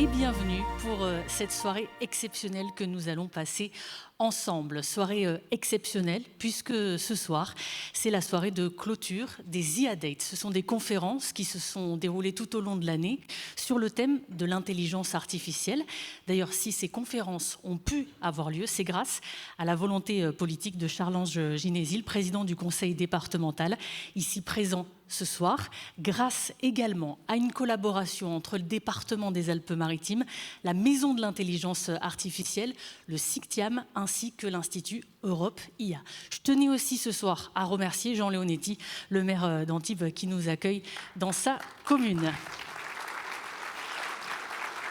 et bienvenue pour cette soirée exceptionnelle que nous allons passer ensemble. Soirée exceptionnelle puisque ce soir, c'est la soirée de clôture des IA-Dates. Ce sont des conférences qui se sont déroulées tout au long de l'année sur le thème de l'intelligence artificielle. D'ailleurs, si ces conférences ont pu avoir lieu, c'est grâce à la volonté politique de Charles-Ange Ginesy, le président du conseil départemental, ici présent ce soir, grâce également à une collaboration entre le département des Alpes-Maritimes, la Maison de l'intelligence artificielle, le CICTIAM, ainsi que l'Institut Europe IA. Je tenais aussi ce soir à remercier Jean Leonetti, le maire d'Antibes, qui nous accueille dans sa commune.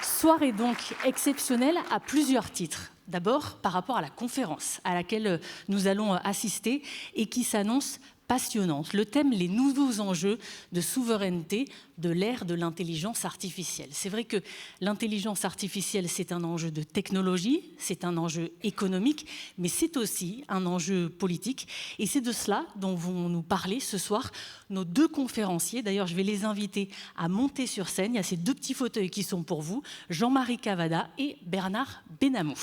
Soirée donc exceptionnelle à plusieurs titres. D'abord, par rapport à la conférence à laquelle nous allons assister et qui s'annonce passionnante. Le thème, les nouveaux enjeux de souveraineté de l'ère de l'intelligence artificielle. C'est vrai que l'intelligence artificielle, c'est un enjeu de technologie, c'est un enjeu économique, mais c'est aussi un enjeu politique. Et c'est de cela dont vont nous parler ce soir nos deux conférenciers. D'ailleurs, je vais les inviter à monter sur scène. Il y a ces deux petits fauteuils qui sont pour vous, Jean-Marie Cavada et Bernard Benamou.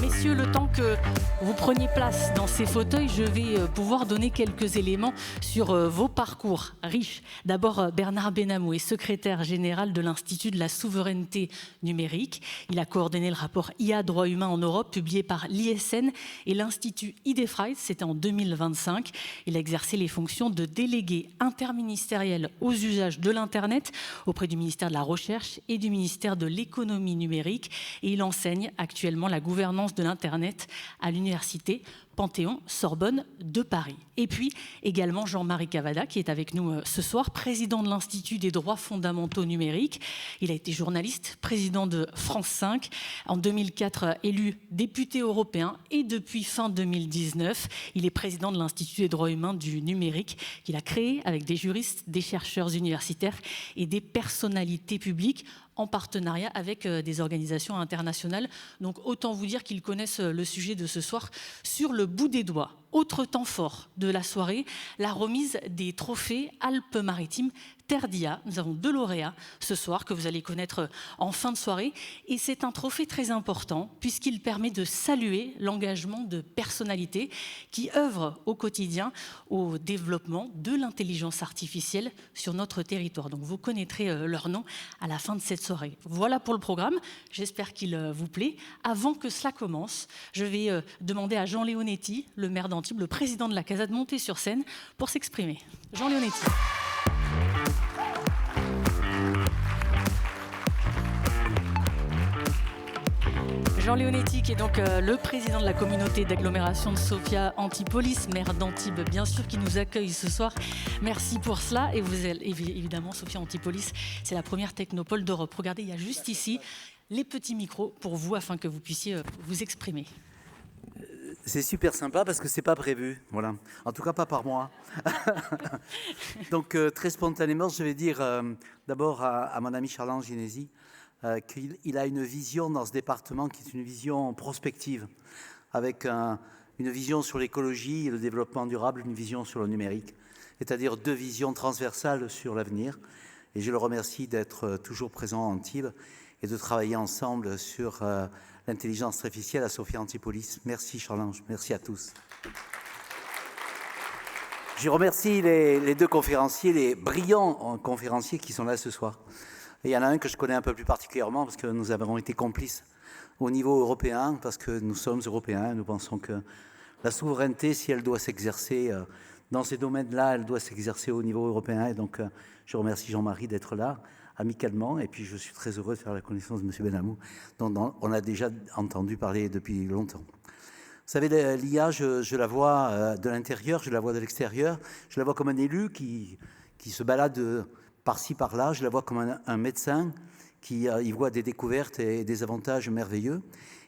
Messieurs, le temps que vous preniez place dans ces fauteuils, je vais pouvoir donner quelques éléments sur vos parcours riches. D'abord, Bernard Benamou est secrétaire général de l'Institut de la souveraineté numérique. Il a coordonné le rapport IA droits humains en Europe, publié par l'ISN et l'Institut IDFRIES, c'était en 2025. Il a exercé les fonctions de délégué interministériel aux usages de l'Internet auprès du ministère de la Recherche et du ministère de l'Économie numérique. Et il enseigne actuellement la gouvernance de l'Internet à l'université Panthéon-Sorbonne de Paris. Et puis également Jean-Marie Cavada qui est avec nous ce soir, président de l'Institut des droits fondamentaux numériques. Il a été journaliste, président de France 5, en 2004 élu député européen et depuis fin 2019, il est président de l'Institut des droits humains du numérique qu'il a créé avec des juristes, des chercheurs universitaires et des personnalités publiques en partenariat avec des organisations internationales. Donc autant vous dire qu'ils connaissent le sujet de ce soir sur le bout des doigts. Autre temps fort de la soirée, la remise des trophées Alpes-Maritimes Terre d'IA. Nous avons deux lauréats ce soir que vous allez connaître en fin de soirée. Et c'est un trophée très important puisqu'il permet de saluer l'engagement de personnalités qui œuvrent au quotidien au développement de l'intelligence artificielle sur notre territoire. Donc vous connaîtrez leur nom à la fin de cette soirée. Voilà pour le programme. J'espère qu'il vous plaît. Avant que cela commence, je vais demander à Jean Leonetti, le maire d'Antibes, le président de la CASA, de monter sur scène pour s'exprimer. Jean Leonetti. Jean Leonetti, qui est donc le président de la communauté d'agglomération de Sophia Antipolis, maire d'Antibes, bien sûr, qui nous accueille ce soir. Merci pour cela. Et vous, évidemment, Sophia Antipolis, c'est la première technopole d'Europe. Regardez, il y a juste ici les petits micros pour vous, afin que vous puissiez vous exprimer. C'est super sympa parce que c'est pas prévu, voilà. En tout cas, pas par moi. Donc, très spontanément, je vais dire d'abord à mon ami Charles-Ange Ginesy qu'il a une vision dans ce département qui est une vision prospective, avec une vision sur l'écologie et le développement durable, une vision sur le numérique, c'est-à-dire deux visions transversales sur l'avenir. Et je le remercie d'être toujours présent à Antibes et de travailler ensemble sur l'intelligence artificielle à Sophia Antipolis. Merci Charles-Ange, merci à tous. Je remercie les deux conférenciers, les brillants conférenciers qui sont là ce soir. Et il y en a un que je connais un peu plus particulièrement parce que nous avons été complices au niveau européen, parce que nous sommes européens, nous pensons que la souveraineté, si elle doit s'exercer dans ces domaines-là, elle doit s'exercer au niveau européen. Et donc, je remercie Jean-Marie d'être là, amicalement. Et puis, je suis très heureux de faire la connaissance de M. Benamou, dont on a déjà entendu parler depuis longtemps. Vous savez, l'IA, je la vois de l'intérieur, je la vois de l'extérieur. Je la vois comme un élu qui se balade par-ci, par-là. Je la vois comme un médecin qui y voit des découvertes et des avantages merveilleux.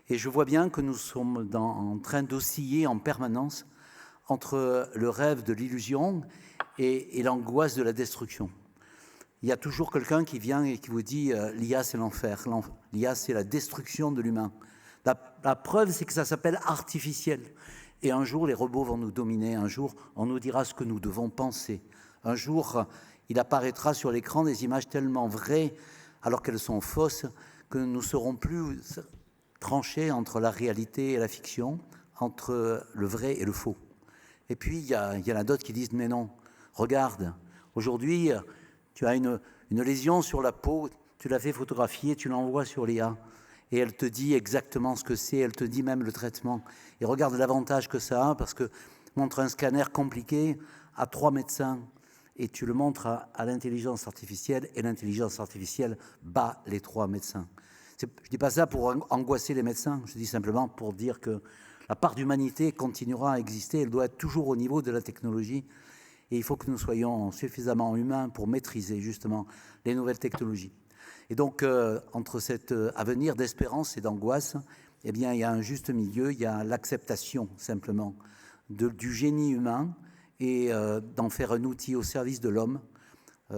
Et je vois bien que nous sommes en train d'osciller en permanence entre le rêve de l'illusion et l'angoisse de la destruction. Il y a toujours quelqu'un qui vient et qui vous dit l'IA c'est l'enfer, l'IA c'est la destruction de l'humain. La preuve c'est que ça s'appelle artificiel Et un jour, les robots vont nous dominer. Un jour, on nous dira ce que nous devons penser. Un jour, il apparaîtra sur l'écran des images tellement vraies, alors qu'elles sont fausses, que nous ne serons plus tranchés entre la réalité et la fiction, entre le vrai et le faux. Et puis, il y en a d'autres qui disent « Mais non, regarde, aujourd'hui, tu as une lésion sur la peau, tu l'as fait photographier, tu l'envoies sur l'IA. Et elle te dit exactement ce que c'est, elle te dit même le traitement. Et regarde l'avantage que ça a, parce que montre un scanner compliqué à 3 médecins, et tu le montres à l'intelligence artificielle, et l'intelligence artificielle bat les 3 médecins. Je ne dis pas ça pour angoisser les médecins, je dis simplement pour dire que la part d'humanité continuera à exister, elle doit être toujours au niveau de la technologie, et il faut que nous soyons suffisamment humains pour maîtriser justement les nouvelles technologies. Et donc, entre cet avenir d'espérance et d'angoisse, eh bien, il y a un juste milieu, il y a l'acceptation simplement du génie humain et d'en faire un outil au service de l'homme.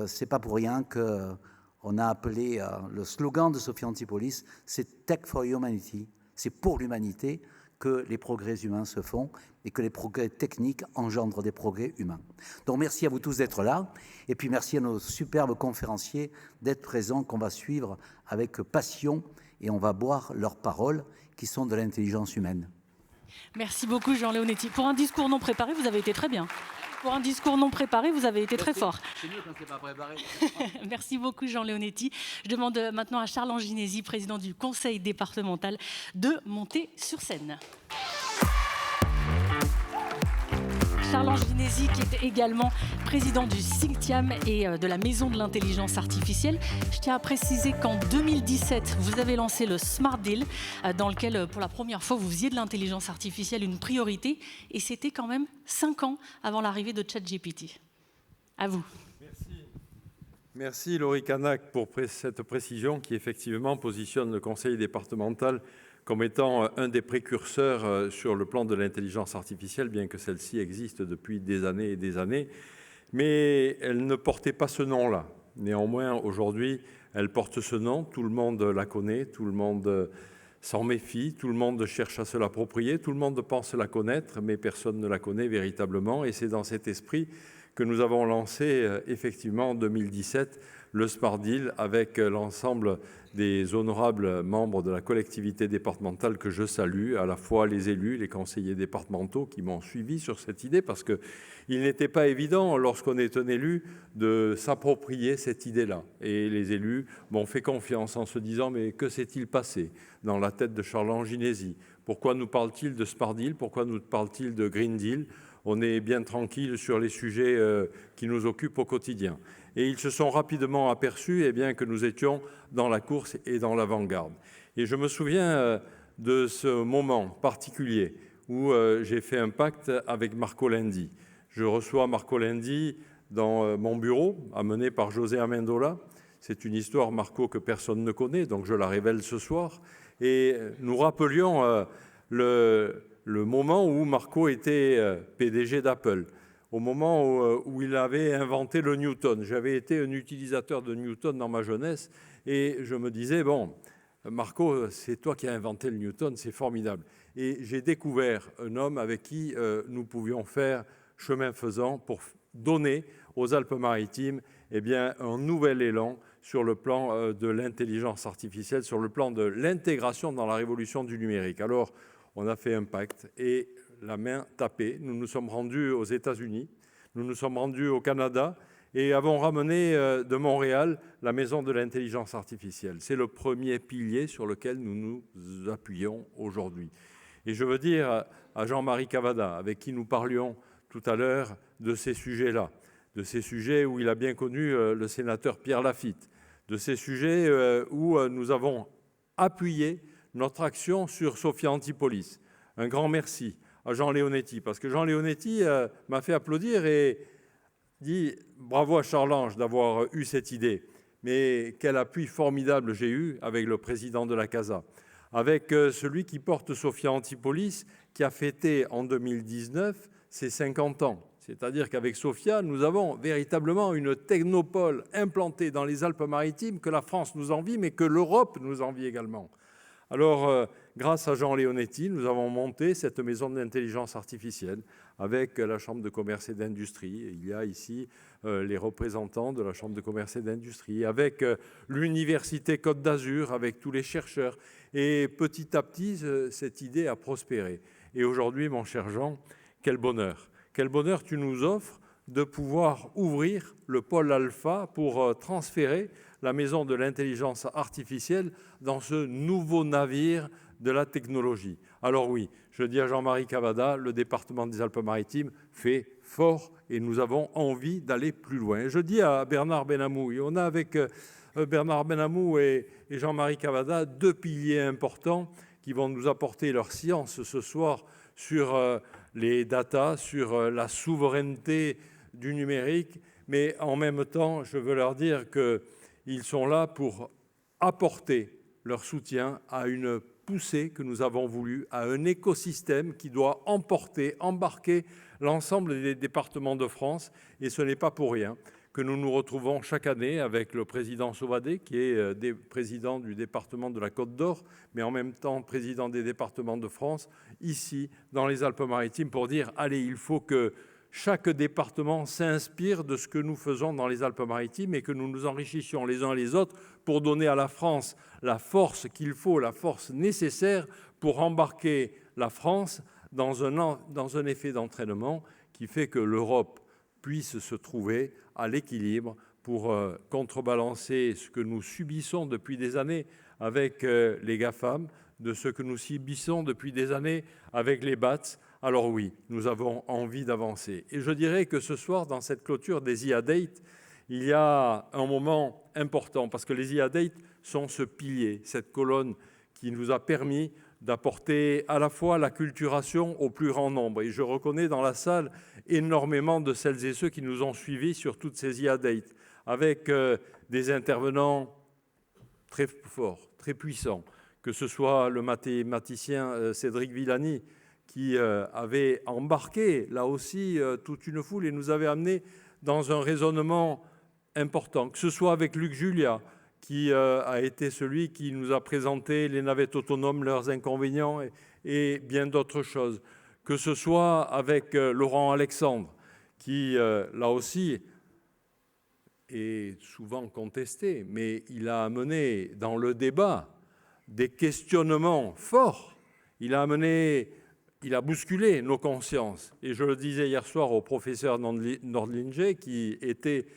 C'est pas pour rien qu'on a appelé le slogan de Sophia Antipolis, c'est Tech for Humanity, c'est pour l'humanité que les progrès humains se font et que les progrès techniques engendrent des progrès humains. Donc merci à vous tous d'être là et puis merci à nos superbes conférenciers d'être présents, qu'on va suivre avec passion et on va boire leurs paroles qui sont de l'intelligence humaine. Merci beaucoup Jean Leonetti. Pour un discours non préparé, vous avez été très bien. Pour un discours non préparé, vous avez été très fort. C'est mieux quand c'est pas préparé. Merci beaucoup Jean Leonetti. Je demande maintenant à Charles Anginesi, président du conseil départemental, de monter sur scène. Charles Anginesi, qui est également président du CICTIAM et de la Maison de l'intelligence artificielle. Je tiens à préciser qu'en 2017, vous avez lancé le Smart Deal, dans lequel, pour la première fois, vous faisiez de l'intelligence artificielle une priorité, et c'était quand même 5 ans avant l'arrivée de ChatGPT. À vous. Merci Laurie Canac pour cette précision qui effectivement positionne le conseil départemental comme étant un des précurseurs sur le plan de l'intelligence artificielle, bien que celle-ci existe depuis des années et des années. Mais elle ne portait pas ce nom-là. Néanmoins, aujourd'hui, elle porte ce nom. Tout le monde la connaît, tout le monde s'en méfie, tout le monde cherche à se l'approprier, tout le monde pense la connaître, mais personne ne la connaît véritablement. Et c'est dans cet esprit que nous avons lancé effectivement en 2017 le Smart Deal avec l'ensemble des honorables membres de la collectivité départementale que je salue, à la fois les élus, les conseillers départementaux qui m'ont suivi sur cette idée, parce qu'il n'était pas évident, lorsqu'on est un élu, de s'approprier cette idée-là. Et les élus m'ont fait confiance en se disant « mais que s'est-il passé dans la tête de Charles Anginesi ? Pourquoi nous parle-t-il de Smart Deal ? Pourquoi nous parle-t-il de Green Deal ? On est bien tranquille sur les sujets qui nous occupent au quotidien. » Et ils se sont rapidement aperçus que nous étions dans la course et dans l'avant-garde. Et je me souviens de ce moment particulier où j'ai fait un pacte avec Marco Lendi. Je reçois Marco Lendi dans mon bureau, amené par José Amendola. C'est une histoire, Marco, que personne ne connaît, donc je la révèle ce soir. Et nous rappelions le moment où Marco était PDG d'Apple, au moment où il avait inventé le Newton. J'avais été un utilisateur de Newton dans ma jeunesse et je me disais, bon, Marco, c'est toi qui as inventé le Newton, c'est formidable. Et j'ai découvert un homme avec qui nous pouvions faire chemin faisant pour donner aux Alpes-Maritimes un nouvel élan sur le plan de l'intelligence artificielle, sur le plan de l'intégration dans la révolution du numérique. Alors, on a fait un pacte et la main tapée, nous nous sommes rendus aux États-Unis, nous nous sommes rendus au Canada et avons ramené de Montréal la Maison de l'intelligence artificielle. C'est le premier pilier sur lequel nous nous appuyons aujourd'hui. Et je veux dire à Jean-Marie Cavada, avec qui nous parlions tout à l'heure de ces sujets-là, de ces sujets où il a bien connu le sénateur Pierre Lafitte, de ces sujets où nous avons appuyé notre action sur Sophia Antipolis. Un grand merci à Jean Leonetti, parce que Jean Leonetti m'a fait applaudir et dit « Bravo à Charles-Ange d'avoir eu cette idée, mais quel appui formidable j'ai eu avec le président de la CASA, avec celui qui porte Sophia Antipolis, qui a fêté en 2019 ses 50 ans. C'est-à-dire qu'avec Sophia, nous avons véritablement une technopole implantée dans les Alpes-Maritimes que la France nous envie, mais que l'Europe nous envie également. Alors, grâce à Jean Leonetti, nous avons monté cette maison de l'intelligence artificielle avec la Chambre de commerce et d'industrie. Il y a ici les représentants de la Chambre de commerce et d'industrie, avec l'Université Côte d'Azur, avec tous les chercheurs. Et petit à petit, cette idée a prospéré. Et aujourd'hui, mon cher Jean, quel bonheur tu nous offres de pouvoir ouvrir le pôle alpha pour transférer la maison de l'intelligence artificielle dans ce nouveau navire de la technologie. Alors oui, je dis à Jean-Marie Cavada, le département des Alpes-Maritimes fait fort et nous avons envie d'aller plus loin. Je dis à Bernard Benamou, et on a avec Bernard Benamou et Jean-Marie Cavada 2 piliers importants qui vont nous apporter leur science ce soir sur les data, sur la souveraineté du numérique, mais en même temps, je veux leur dire qu'ils sont là pour apporter leur soutien à une poussée que nous avons voulu, à un écosystème qui doit embarquer l'ensemble des départements de France. Et ce n'est pas pour rien que nous nous retrouvons chaque année avec le président Sauvadet, qui est président du département de la Côte d'Or, mais en même temps président des départements de France, ici dans les Alpes-Maritimes, pour dire « Allez, il faut que chaque département s'inspire de ce que nous faisons dans les Alpes-Maritimes et que nous nous enrichissions les uns les autres pour donner à la France la force qu'il faut, la force nécessaire pour embarquer la France dans un effet d'entraînement qui fait que l'Europe puisse se trouver à l'équilibre pour contrebalancer ce que nous subissons depuis des années avec les GAFAM, de ce que nous subissons depuis des années avec les BATS. Alors oui, nous avons envie d'avancer. Et je dirais que ce soir, dans cette clôture des IA-Date, il y a un moment important, parce que les IA-Date sont ce pilier, cette colonne qui nous a permis d'apporter à la fois l'acculturation au plus grand nombre. Et je reconnais dans la salle énormément de celles et ceux qui nous ont suivis sur toutes ces IA-Date, avec des intervenants très forts, très puissants, que ce soit le mathématicien Cédric Villani, qui avait embarqué, là aussi, toute une foule et nous avait amené dans un raisonnement important, que ce soit avec Luc Julia, qui a été celui qui nous a présenté les navettes autonomes, leurs inconvénients et bien d'autres choses, que ce soit avec Laurent Alexandre, qui, là aussi, est souvent contesté, mais il a amené dans le débat des questionnements forts. Il a bousculé nos consciences. Et je le disais hier soir au professeur Nordlinger, qui était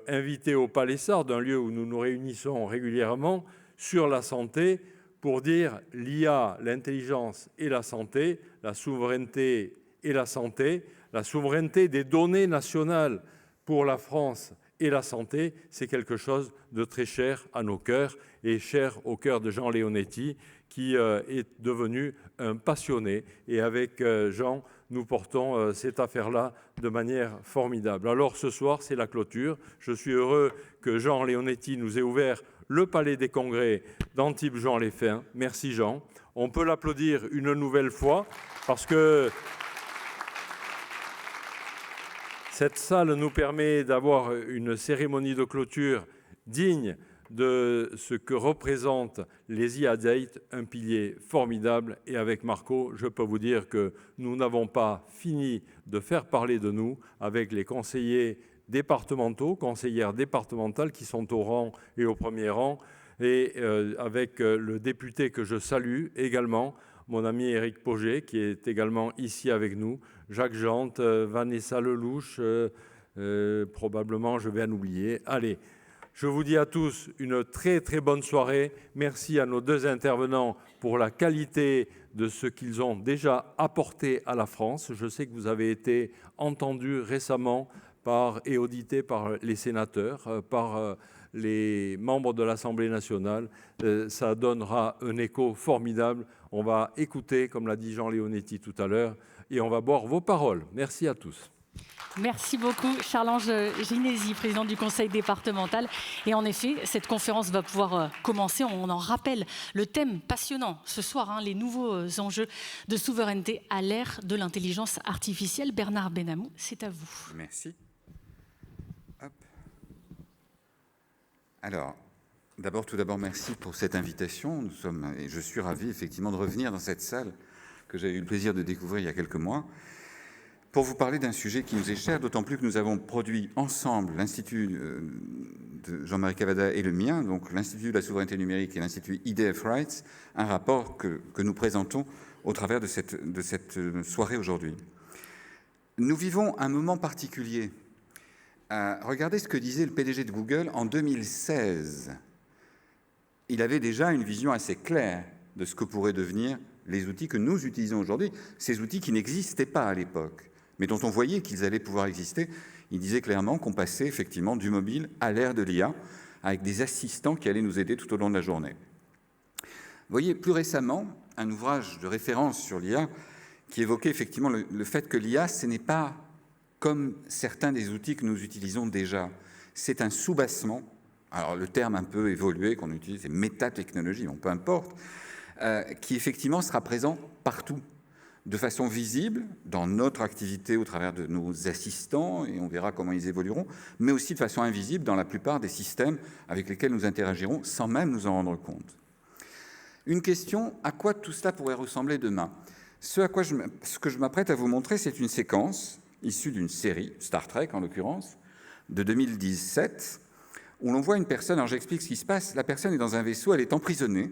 invité au Palais Sardes, un lieu où nous nous réunissons régulièrement, sur la santé, pour dire l'IA, l'intelligence et la santé, la souveraineté et la santé, la souveraineté des données nationales pour la France et la santé, c'est quelque chose de très cher à nos cœurs et cher au cœur de Jean Leonetti, qui est devenu un passionné. Et avec Jean, nous portons cette affaire-là de manière formidable. Alors ce soir, c'est la clôture. Je suis heureux que Jean Leonetti nous ait ouvert le Palais des Congrès d'Antibes-Juan-les-Pins. Merci Jean. On peut l'applaudir une nouvelle fois parce que cette salle nous permet d'avoir une cérémonie de clôture digne de ce que représentent les IA-Date, un pilier formidable. Et avec Marco, je peux vous dire que nous n'avons pas fini de faire parler de nous avec les conseillers départementaux, conseillères départementales qui sont au rang et au premier rang, et avec le député que je salue également, mon ami Éric Pauget, qui est également ici avec nous, Jacques Jante, Vanessa Lelouch, probablement je vais en oublier. Allez, je vous dis à tous une très très bonne soirée. Merci à nos 2 intervenants pour la qualité de ce qu'ils ont déjà apporté à la France. Je sais que vous avez été entendus récemment et audités par les sénateurs, par les membres de l'Assemblée nationale. Ça donnera un écho formidable. On va écouter, comme l'a dit Jean Leonetti tout à l'heure, et on va boire vos paroles. Merci à tous. Merci beaucoup, Charles-Ange Ginesi, président du conseil départemental. Et en effet, cette conférence va pouvoir commencer. On en rappelle le thème passionnant ce soir, les nouveaux enjeux de souveraineté à l'ère de l'intelligence artificielle. Bernard Benamou, c'est à vous. Merci. Hop. Alors, Tout d'abord, merci pour cette invitation. Et je suis ravi, effectivement, de revenir dans cette salle que j'ai eu le plaisir de découvrir il y a quelques mois, pour vous parler d'un sujet qui nous est cher, d'autant plus que nous avons produit ensemble, l'Institut de Jean-Marie Cavada et le mien, donc l'Institut de la souveraineté numérique et l'Institut IDF Rights, un rapport que nous présentons au travers de cette soirée aujourd'hui. Nous vivons un moment particulier. Regardez ce que disait le PDG de Google en 2016. Il avait déjà une vision assez claire de ce que pourraient devenir les outils que nous utilisons aujourd'hui, ces outils qui n'existaient pas à l'époque, mais dont on voyait qu'ils allaient pouvoir exister. Il disait clairement qu'on passait effectivement du mobile à l'ère de l'IA, avec des assistants qui allaient nous aider tout au long de la journée. Vous voyez, plus récemment, un ouvrage de référence sur l'IA qui évoquait effectivement le fait que l'IA, ce n'est pas comme certains des outils que nous utilisons déjà. C'est un soubassement. Alors le terme un peu évolué qu'on utilise, c'est métatechnologie, peu importe, qui effectivement sera présent partout, de façon visible, dans notre activité au travers de nos assistants, et on verra comment ils évolueront, mais aussi de façon invisible dans la plupart des systèmes avec lesquels nous interagirons sans même nous en rendre compte. Une question, à quoi tout cela pourrait ressembler demain ? Ce que je m'apprête à vous montrer, c'est une séquence issue d'une série, Star Trek en l'occurrence, de 2017, où l'on voit une personne, alors j'explique ce qui se passe, la personne est dans un vaisseau, elle est emprisonnée,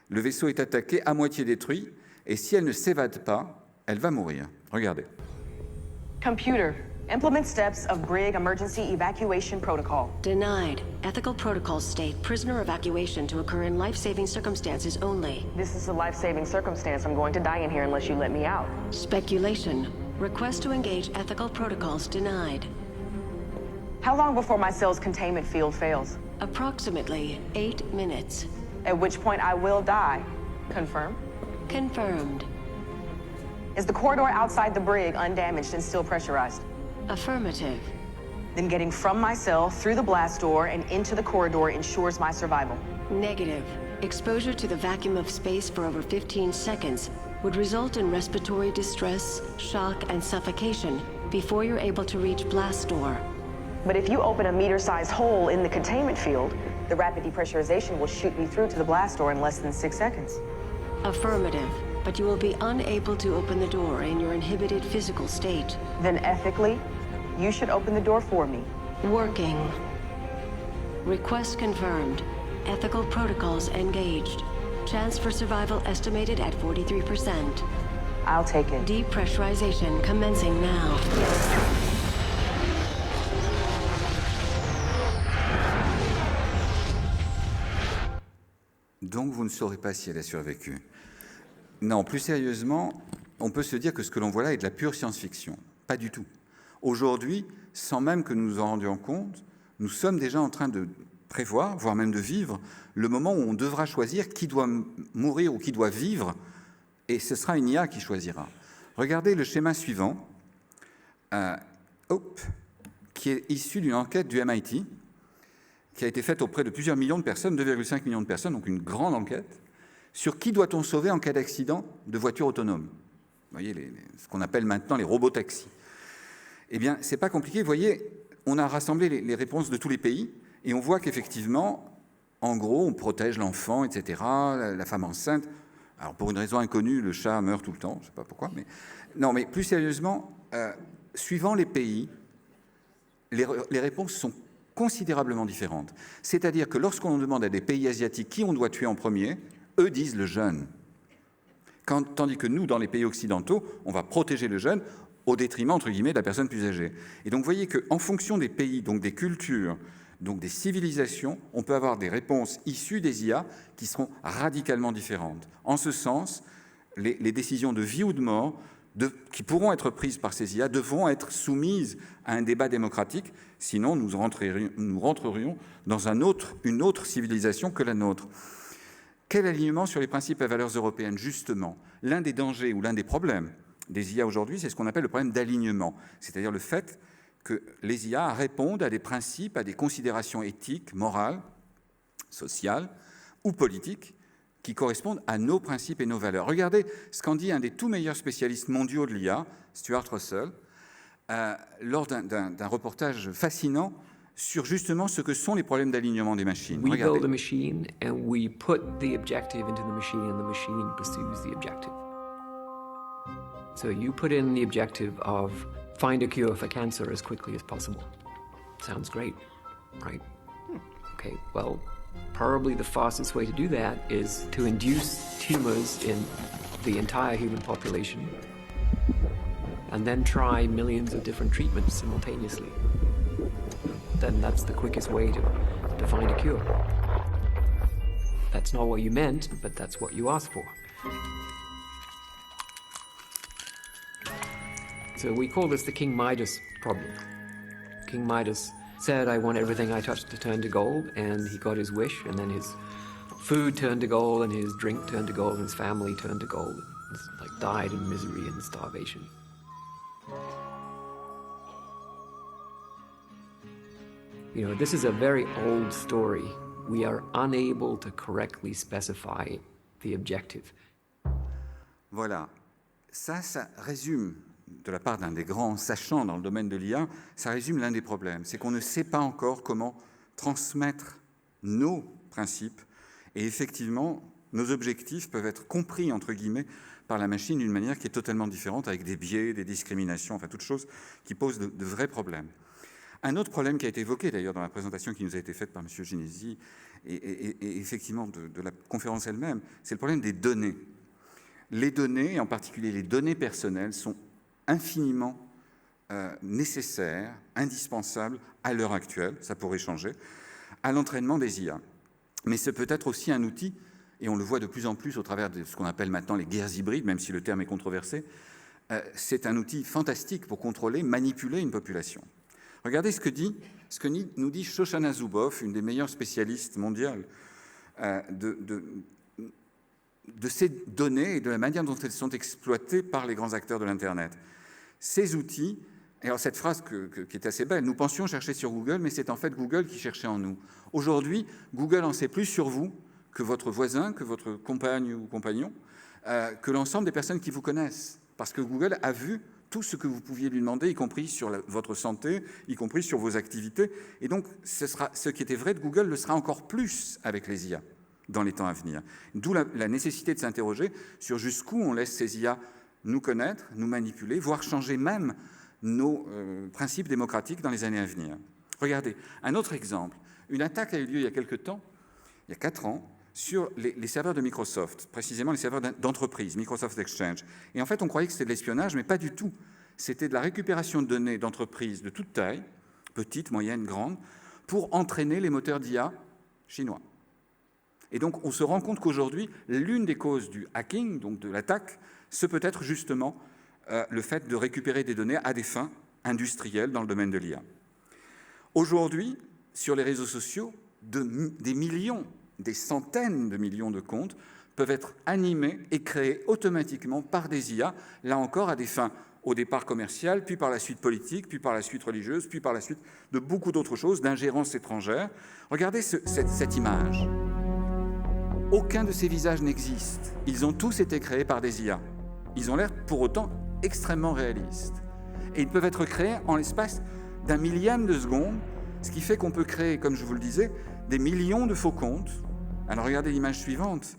le vaisseau est attaqué, à moitié détruit, et si elle ne s'évade pas, elle va mourir. Regardez. Computer, implement steps of Brig Emergency Evacuation Protocol. Denied. Ethical protocols state prisoner evacuation to occur in life-saving circumstances only. This is a life-saving circumstance. I'm going to die in here unless you let me out. Speculation. Request to engage ethical protocols denied. How long before my cell's containment field fails? Approximately 8 minutes. At which point I will die. Confirm? Confirmed. Is the corridor outside the brig undamaged and still pressurized? Affirmative. Then getting from my cell through the blast door and into the corridor ensures my survival. Negative. Exposure to the vacuum of space for over 15 seconds would result in respiratory distress, shock, and suffocation before you're able to reach blast door. But if you open a meter-sized hole in the containment field, the rapid depressurization will shoot me through to the blast door in less than 6 seconds. Affirmative. But you will be unable to open the door in your inhibited physical state. Then ethically, you should open the door for me. Working. Request confirmed. Ethical protocols engaged. Chance for survival estimated at 43%. I'll take it. Depressurization commencing now. Donc vous ne saurez pas si elle a survécu. Non, plus sérieusement, on peut se dire que ce que l'on voit là est de la pure science-fiction. Pas du tout. Aujourd'hui, sans même que nous nous en rendions compte, nous sommes déjà en train de prévoir, voire même de vivre, le moment où on devra choisir qui doit mourir ou qui doit vivre, et ce sera une IA qui choisira. Regardez le schéma suivant, qui est issu d'une enquête du MIT, qui a été faite auprès de plusieurs millions de personnes, 2,5 millions de personnes, donc une grande enquête, sur qui doit-on sauver en cas d'accident de voiture autonome. Vous voyez, ce qu'on appelle maintenant les robotaxis. Eh bien, c'est pas compliqué. Vous voyez, on a rassemblé les réponses de tous les pays, et on voit qu'effectivement, en gros, on protège l'enfant, etc., la femme enceinte. Alors, pour une raison inconnue, le chat meurt tout le temps, je ne sais pas pourquoi, mais... Non, mais plus sérieusement, suivant les pays, les réponses sont considérablement différentes. C'est-à-dire que lorsqu'on demande à des pays asiatiques qui on doit tuer en premier, eux disent le jeune. Tandis que nous, dans les pays occidentaux, on va protéger le jeune au détriment, entre guillemets, de la personne plus âgée. Et donc, vous voyez qu'en fonction des pays, donc des cultures, donc des civilisations, on peut avoir des réponses issues des IA qui seront radicalement différentes. En ce sens, les décisions de vie ou de mort qui pourront être prises par ces IA devront être soumises à un débat démocratique, sinon nous rentrerions dans une autre civilisation que la nôtre. Quel alignement sur les principes et valeurs européennes, justement? L'un des dangers ou l'un des problèmes des IA aujourd'hui, c'est ce qu'on appelle le problème d'alignement, c'est-à-dire le fait que les IA répondent à des principes, à des considérations éthiques, morales, sociales ou politiques qui correspondent à nos principes et nos valeurs. Regardez ce qu'en dit un des tout meilleurs spécialistes mondiaux de l'IA, Stuart Russell, lors d'un reportage fascinant sur justement ce que sont les problèmes d'alignement des machines. We Regardez. build a machine and we put the objective into the machine and the machine pursues the objective. So you put in the objective of find a cure for cancer as quickly as possible. Sounds great, right? Okay, well, probably the fastest way to do that is to induce tumors in the entire human population and then try millions of different treatments simultaneously. Then that's the quickest way to find a cure. That's not what you meant, but that's what you asked for. So we call this the King Midas problem. King Midas said, I want everything I touch to turn to gold, and he got his wish, and then his food turned to gold, and his drink turned to gold, and his family turned to gold. It's like died in misery and starvation. You know, this is a very old story. We are unable to correctly specify the objective. Voilà. Ça résume, de la part d'un des grands sachants dans le domaine de l'IA, ça résume l'un des problèmes. C'est qu'on ne sait pas encore comment transmettre nos principes. Et effectivement, nos objectifs peuvent être compris, entre guillemets, par la machine d'une manière qui est totalement différente, avec des biais, des discriminations, enfin, toutes choses qui posent de vrais problèmes. Un autre problème qui a été évoqué d'ailleurs dans la présentation qui nous a été faite par M. Ginesi et effectivement de la conférence elle-même, c'est le problème des données. Les données, et en particulier les données personnelles, sont infiniment nécessaires, indispensables à l'heure actuelle, ça pourrait changer, à l'entraînement des IA. Mais c'est peut-être aussi un outil, et on le voit de plus en plus au travers de ce qu'on appelle maintenant les guerres hybrides, même si le terme est controversé, c'est un outil fantastique pour contrôler, manipuler une population. Regardez ce que nous dit Shoshana Zuboff, une des meilleures spécialistes mondiales de ces données et de la manière dont elles sont exploitées par les grands acteurs de l'Internet. Ces outils, et alors cette phrase qui est assez belle, nous pensions chercher sur Google, mais c'est en fait Google qui cherchait en nous. Aujourd'hui, Google en sait plus sur vous que votre voisin, que votre compagne ou compagnon, que l'ensemble des personnes qui vous connaissent. Parce que Google a vu tout ce que vous pouviez lui demander, y compris sur votre santé, y compris sur vos activités. Et donc, ce qui était vrai de Google le sera encore plus avec les IA dans les temps à venir. D'où la nécessité de s'interroger sur jusqu'où on laisse ces IA nous connaître, nous manipuler, voire changer même nos principes démocratiques dans les années à venir. Regardez, un autre exemple. Une attaque a eu lieu il y a quelque temps, il y a 4 ans, sur les serveurs de Microsoft, précisément les serveurs d'entreprise, Microsoft Exchange. Et en fait, on croyait que c'était de l'espionnage, mais pas du tout. C'était de la récupération de données d'entreprises de toute taille, petites, moyennes, grandes, pour entraîner les moteurs d'IA chinois. Et donc, on se rend compte qu'aujourd'hui, l'une des causes du hacking, donc de l'attaque, ce peut être justement le fait de récupérer des données à des fins industrielles dans le domaine de l'IA. Aujourd'hui, sur les réseaux sociaux, des millions, des centaines de millions de comptes peuvent être animés et créés automatiquement par des IA, là encore à des fins au départ commerciales, puis par la suite politique, puis par la suite religieuse, puis par la suite de beaucoup d'autres choses, d'ingérence étrangère. Regardez cette image. Aucun de ces visages n'existe. Ils ont tous été créés par des IA. Ils ont l'air pour autant extrêmement réalistes. Et ils peuvent être créés en l'espace d'un millième de seconde, ce qui fait qu'on peut créer, comme je vous le disais, des millions de faux comptes. Alors regardez l'image suivante.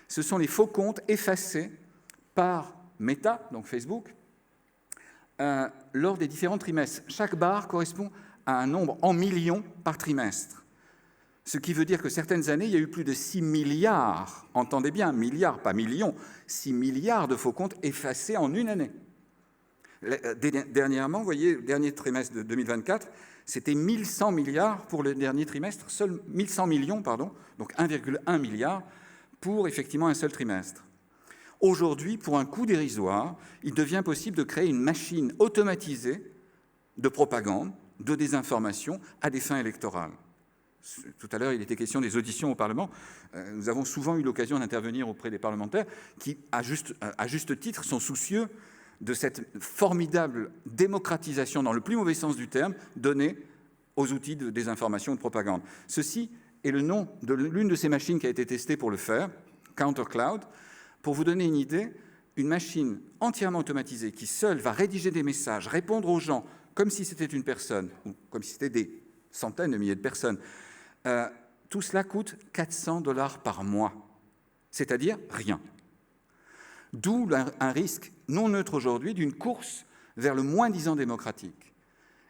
Ce sont les faux comptes effacés par Meta, donc Facebook, lors des différents trimestres. Chaque barre correspond à un nombre en millions par trimestre. Ce qui veut dire que certaines années, il y a eu plus de 6 milliards, entendez bien, milliards, pas millions, 6 milliards de faux comptes effacés en une année. Dernièrement, vous voyez, le dernier trimestre de 2024, c'était 1100 milliards pour le dernier trimestre, 1100 millions, pardon, donc 1,1 milliard pour effectivement un seul trimestre. Aujourd'hui, pour un coût dérisoire, il devient possible de créer une machine automatisée de propagande, de désinformation à des fins électorales. Tout à l'heure, il était question des auditions au Parlement. Nous avons souvent eu l'occasion d'intervenir auprès des parlementaires qui, à juste titre, sont soucieux de cette formidable démocratisation, dans le plus mauvais sens du terme, donnée aux outils de désinformation et de propagande. Ceci est le nom de l'une de ces machines qui a été testée pour le faire, CounterCloud. Pour vous donner une idée, une machine entièrement automatisée qui seule va rédiger des messages, répondre aux gens comme si c'était une personne ou comme si c'était des centaines de milliers de personnes. Tout cela coûte $400 par mois, c'est-à-dire rien. D'où un risque non neutre aujourd'hui d'une course vers le moins-disant démocratique.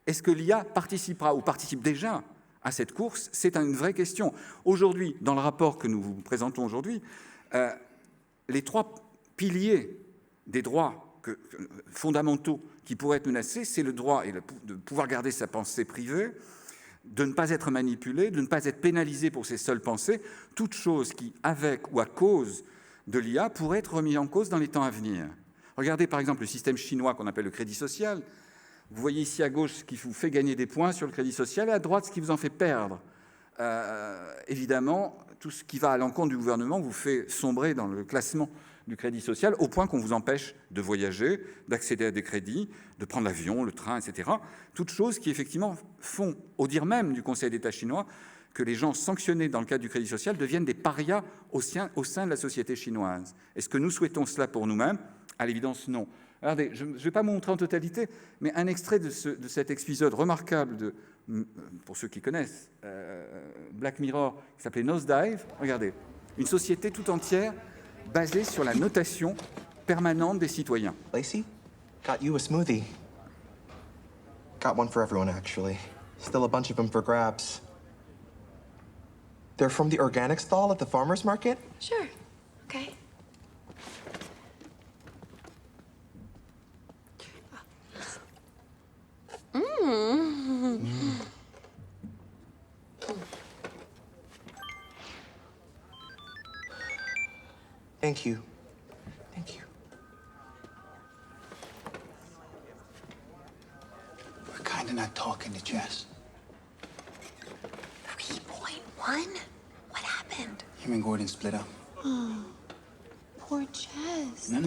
Est-ce que l'IA participera ou participe déjà à cette course? C'est une vraie question. Aujourd'hui, dans le rapport que nous vous présentons aujourd'hui, les 3 piliers des droits fondamentaux qui pourraient être menacés, c'est le droit de pouvoir garder sa pensée privée, de ne pas être manipulé, de ne pas être pénalisé pour ses seules pensées, toute chose qui, avec ou à cause de l'IA, pourrait être remise en cause dans les temps à venir. Regardez par exemple le système chinois qu'on appelle le crédit social. Vous voyez ici à gauche ce qui vous fait gagner des points sur le crédit social et à droite ce qui vous en fait perdre. Évidemment, tout ce qui va à l'encontre du gouvernement vous fait sombrer dans le classement du crédit social au point qu'on vous empêche de voyager, d'accéder à des crédits, de prendre l'avion, le train, etc. Toutes choses qui effectivement font, au dire même du Conseil d'État chinois, que les gens sanctionnés dans le cadre du crédit social deviennent des parias au sein de la société chinoise. Est-ce que nous souhaitons cela pour nous-mêmes? À l'évidence, non. Regardez, je ne vais pas vous montrer en totalité, mais un extrait de cet épisode remarquable pour ceux qui connaissent, Black Mirror, qui s'appelait Nosedive. Regardez, une société tout entière basée sur la notation permanente des citoyens. Lacey, got you a smoothie. Got one for everyone, actually. Still a bunch of them for grabs. They're from the organic stall at the farmer's market? Sure. Okay. Thank you. Thank you. We're kinda not talking to Jess. 3.1? What happened? Him and Gordon split up. Oh, poor Jess. No.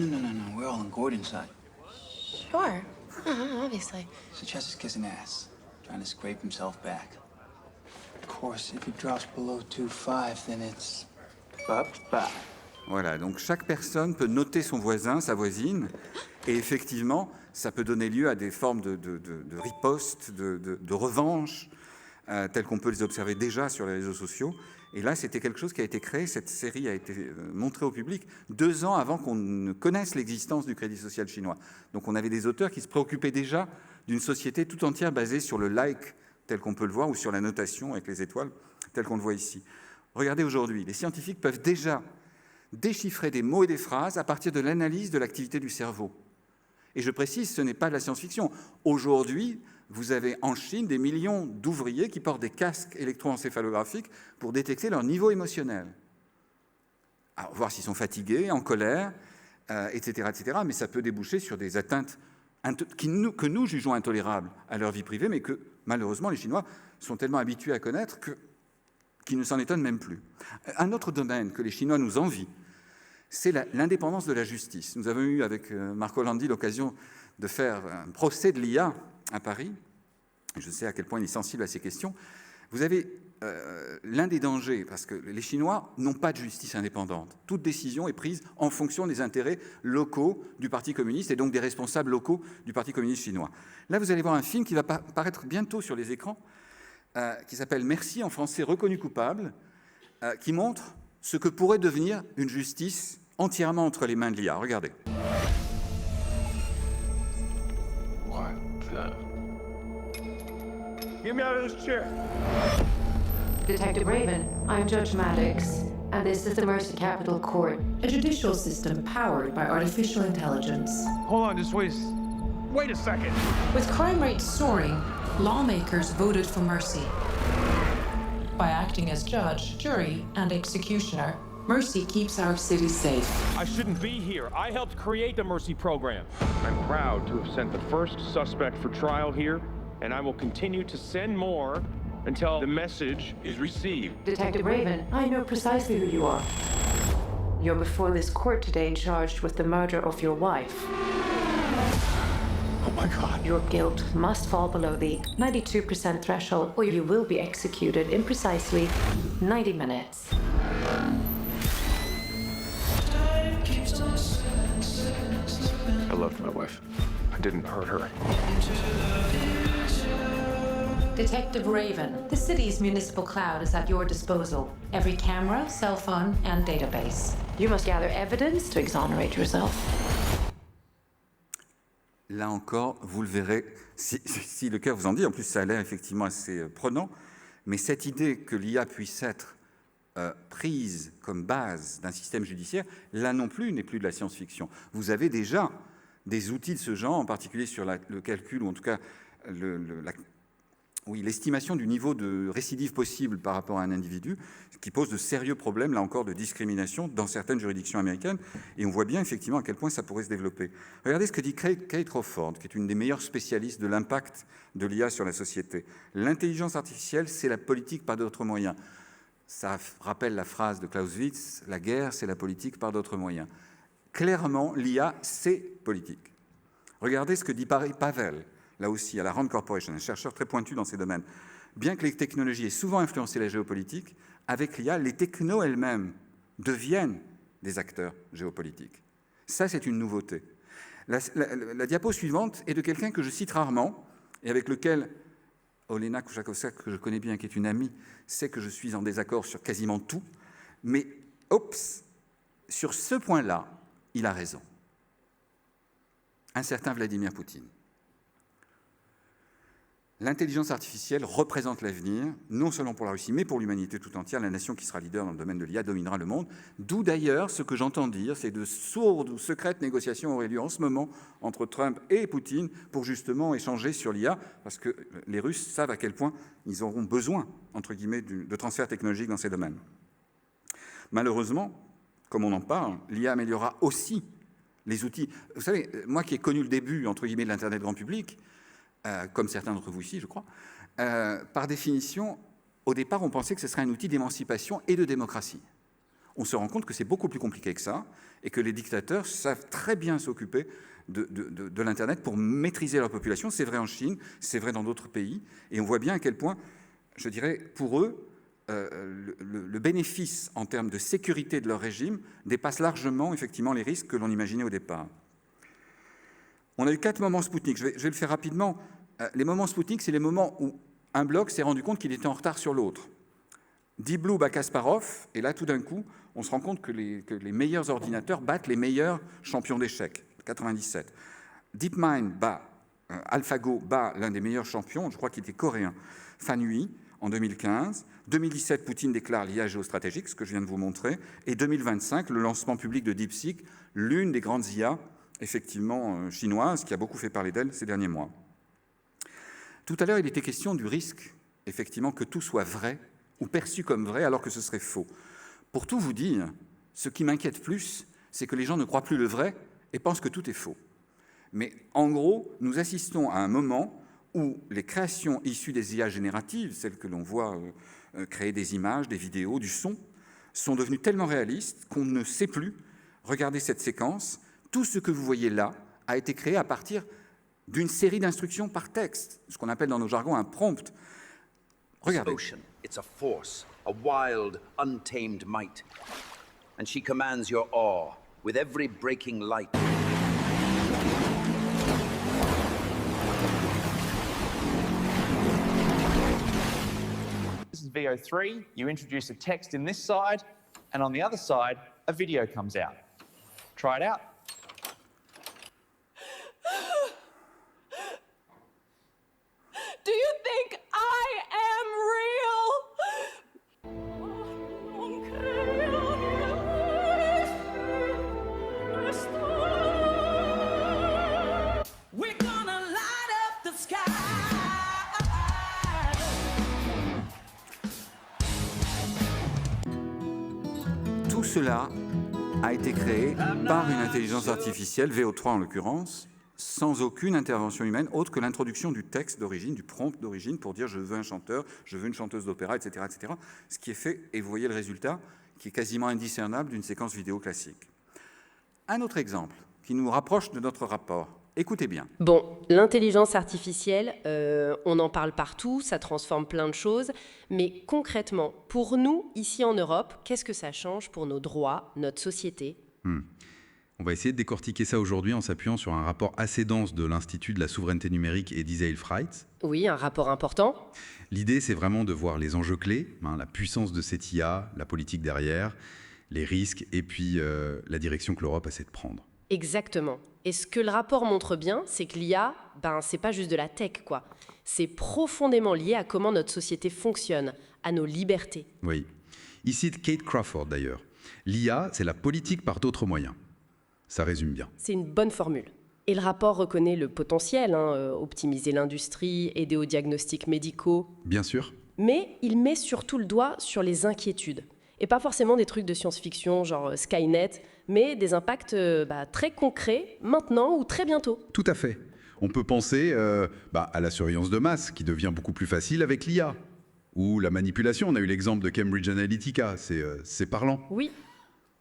We're all on Gordon's side. Sure. Obviously. So Jess is kissing ass, trying to scrape himself back. Of course, if he drops below 2.5, then it's bye-bye. Voilà, donc chaque personne peut noter son voisin, sa voisine, et effectivement, ça peut donner lieu à des formes de riposte, de revanche, telles qu'on peut les observer déjà sur les réseaux sociaux. Et là, c'était quelque chose qui a été créé, cette série a été montrée au public 2 ans avant qu'on ne connaisse l'existence du crédit social chinois. Donc on avait des auteurs qui se préoccupaient déjà d'une société tout entière basée sur le like, tel qu'on peut le voir, ou sur la notation avec les étoiles, tel qu'on le voit ici. Regardez aujourd'hui, les scientifiques peuvent déjà déchiffrer des mots et des phrases à partir de l'analyse de l'activité du cerveau. Et je précise, ce n'est pas de la science-fiction. Aujourd'hui, vous avez en Chine des millions d'ouvriers qui portent des casques électroencéphalographiques pour détecter leur niveau émotionnel. Alors, voir s'ils sont fatigués, en colère, etc. Mais ça peut déboucher sur des atteintes que nous jugeons intolérables à leur vie privée, mais que, malheureusement, les Chinois sont tellement habitués à connaître qu'ils ne s'en étonnent même plus. Un autre domaine que les Chinois nous envient, c'est l'indépendance de la justice. Nous avons eu avec Marco Landi l'occasion de faire un procès de l'IA à Paris. Je sais à quel point il est sensible à ces questions. Vous avez l'un des dangers, parce que les Chinois n'ont pas de justice indépendante. Toute décision est prise en fonction des intérêts locaux du Parti communiste et donc des responsables locaux du Parti communiste chinois. Là, vous allez voir un film qui va paraître bientôt sur les écrans, qui s'appelle « Merci » en français, reconnu coupable, qui montre ce que pourrait devenir une justice entièrement entre les mains de l'IA. Regardez. What the? Get me out of this chair. Detective Raven, I'm Judge Maddox, and this is the Mercy Capital Court, a judicial system powered by artificial intelligence. Hold on, just wait a second. With crime rates soaring, lawmakers voted for Mercy. By acting as judge, jury, and executioner, Mercy keeps our city safe. I shouldn't be here. I helped create the Mercy program. I'm proud to have sent the first suspect for trial here, and I will continue to send more until the message is received. Detective Raven, I know precisely who you are. You're before this court today charged with the murder of your wife. Oh my God. Your guilt must fall below the 92% threshold, or you will be executed in precisely 90 minutes. I loved my wife. I didn't hurt her. Detective Raven, the city's municipal cloud is at your disposal. Every camera, cell phone, and database. You must gather evidence to exonerate yourself. Là encore, vous le verrez, si le cœur vous en dit, en plus ça a l'air effectivement assez prenant, mais cette idée que l'IA puisse être prise comme base d'un système judiciaire, là non plus n'est plus de la science-fiction. Vous avez déjà des outils de ce genre, en particulier sur le calcul, ou en tout cas l'estimation du niveau de récidive possible par rapport à un individu, ce qui pose de sérieux problèmes, là encore, de discrimination dans certaines juridictions américaines. Et on voit bien effectivement à quel point ça pourrait se développer. Regardez ce que dit Kate Crawford, qui est une des meilleures spécialistes de l'impact de l'IA sur la société. L'intelligence artificielle, c'est la politique par d'autres moyens. Ça rappelle la phrase de Clausewitz, la guerre, c'est la politique par d'autres moyens. Clairement, l'IA, c'est politique. Regardez ce que dit Pavel, là aussi, à la Rand Corporation, un chercheur très pointu dans ces domaines. Bien que les technologies aient souvent influencé la géopolitique, avec l'IA, les technos elles-mêmes deviennent des acteurs géopolitiques. Ça, c'est une nouveauté. La diapo suivante est de quelqu'un que je cite rarement, et avec lequel Olena Kouchakowska, que je connais bien, qui est une amie, sait que je suis en désaccord sur quasiment tout, mais, sur ce point-là, il a raison. Un certain Vladimir Poutine. L'intelligence artificielle représente l'avenir, non seulement pour la Russie, mais pour l'humanité tout entière. La nation qui sera leader dans le domaine de l'IA dominera le monde. D'où d'ailleurs, ce que j'entends dire, c'est de sourdes ou secrètes négociations auraient lieu en ce moment entre Trump et Poutine pour justement échanger sur l'IA, parce que les Russes savent à quel point ils auront besoin, entre guillemets, de transferts technologiques dans ces domaines. Malheureusement, comme on en parle, l'IA améliorera aussi les outils. Vous savez, moi qui ai connu le début, entre guillemets, de l'Internet grand public, comme certains d'entre vous ici, je crois, par définition, au départ, on pensait que ce serait un outil d'émancipation et de démocratie. On se rend compte que c'est beaucoup plus compliqué que ça, et que les dictateurs savent très bien s'occuper de l'Internet pour maîtriser leur population. C'est vrai en Chine, c'est vrai dans d'autres pays, et on voit bien à quel point, je dirais, pour eux, le bénéfice en termes de sécurité de leur régime dépasse largement, effectivement, les risques que l'on imaginait au départ. On a eu 4 moments Spoutnik. Je vais le faire rapidement. Les moments Spoutnik, c'est les moments où un bloc s'est rendu compte qu'il était en retard sur l'autre. Deep Blue bat Kasparov, et là, tout d'un coup, on se rend compte que les meilleurs ordinateurs battent les meilleurs champions d'échecs, 97. DeepMind bat, AlphaGo bat l'un des meilleurs champions, je crois qu'il était coréen, Fan Hui, en 2015. 2017, Poutine déclare l'IA géostratégique, ce que je viens de vous montrer. Et 2025, le lancement public de DeepSeek, l'une des grandes IA, effectivement chinoise, qui a beaucoup fait parler d'elle ces derniers mois. Tout à l'heure, il était question du risque, effectivement, que tout soit vrai ou perçu comme vrai alors que ce serait faux. Pour tout vous dire, ce qui m'inquiète plus, c'est que les gens ne croient plus le vrai et pensent que tout est faux. Mais en gros, nous assistons à un moment où les créations issues des IA génératives, celles que l'on voit créer des images, des vidéos, du son, sont devenues tellement réalistes qu'on ne sait plus regarder cette séquence. Tout ce que vous voyez là a été créé à partir d'une série d'instructions par texte, ce qu'on appelle dans nos jargons un prompt. Regardez. It's a force, a wild, untamed might. And she commands your awe with every breaking light. This is VO3. You introduce a text in this side, and on the other side, a video comes out. Try it out. Do you think I am real? We're gonna light up the sky. Tout cela a été créé par une intelligence artificielle, VO3 en l'occurrence, sans aucune intervention humaine, autre que l'introduction du texte d'origine, du prompt d'origine, pour dire « je veux un chanteur, je veux une chanteuse d'opéra, etc. », etc. Ce qui est fait, et vous voyez le résultat, qui est quasiment indiscernable d'une séquence vidéo classique. Un autre exemple qui nous rapproche de notre rapport. Écoutez bien. Bon, l'intelligence artificielle, on en parle partout, ça transforme plein de choses, mais concrètement, pour nous, ici en Europe, qu'est-ce que ça change pour nos droits, notre société ? On va essayer de décortiquer ça aujourd'hui en s'appuyant sur un rapport assez dense de l'Institut de la souveraineté numérique et d'Isaïl Freitz. Oui, un rapport important. L'idée, c'est vraiment de voir les enjeux clés, la puissance de cette IA, la politique derrière, les risques et puis la direction que l'Europe essaie de prendre. Exactement. Et ce que le rapport montre bien, c'est que l'IA, c'est pas juste de la tech, quoi. C'est profondément lié à comment notre société fonctionne, à nos libertés. Oui. Ici, Kate Crawford, d'ailleurs. L'IA, c'est la politique par d'autres moyens. Ça résume bien. C'est une bonne formule. Et le rapport reconnaît le potentiel, optimiser l'industrie, aider aux diagnostics médicaux. Bien sûr. Mais il met surtout le doigt sur les inquiétudes. Et pas forcément des trucs de science-fiction, genre Skynet, mais des impacts très concrets, maintenant ou très bientôt. Tout à fait. On peut penser à la surveillance de masse, qui devient beaucoup plus facile avec l'IA. Ou la manipulation, on a eu l'exemple de Cambridge Analytica, c'est parlant. Oui.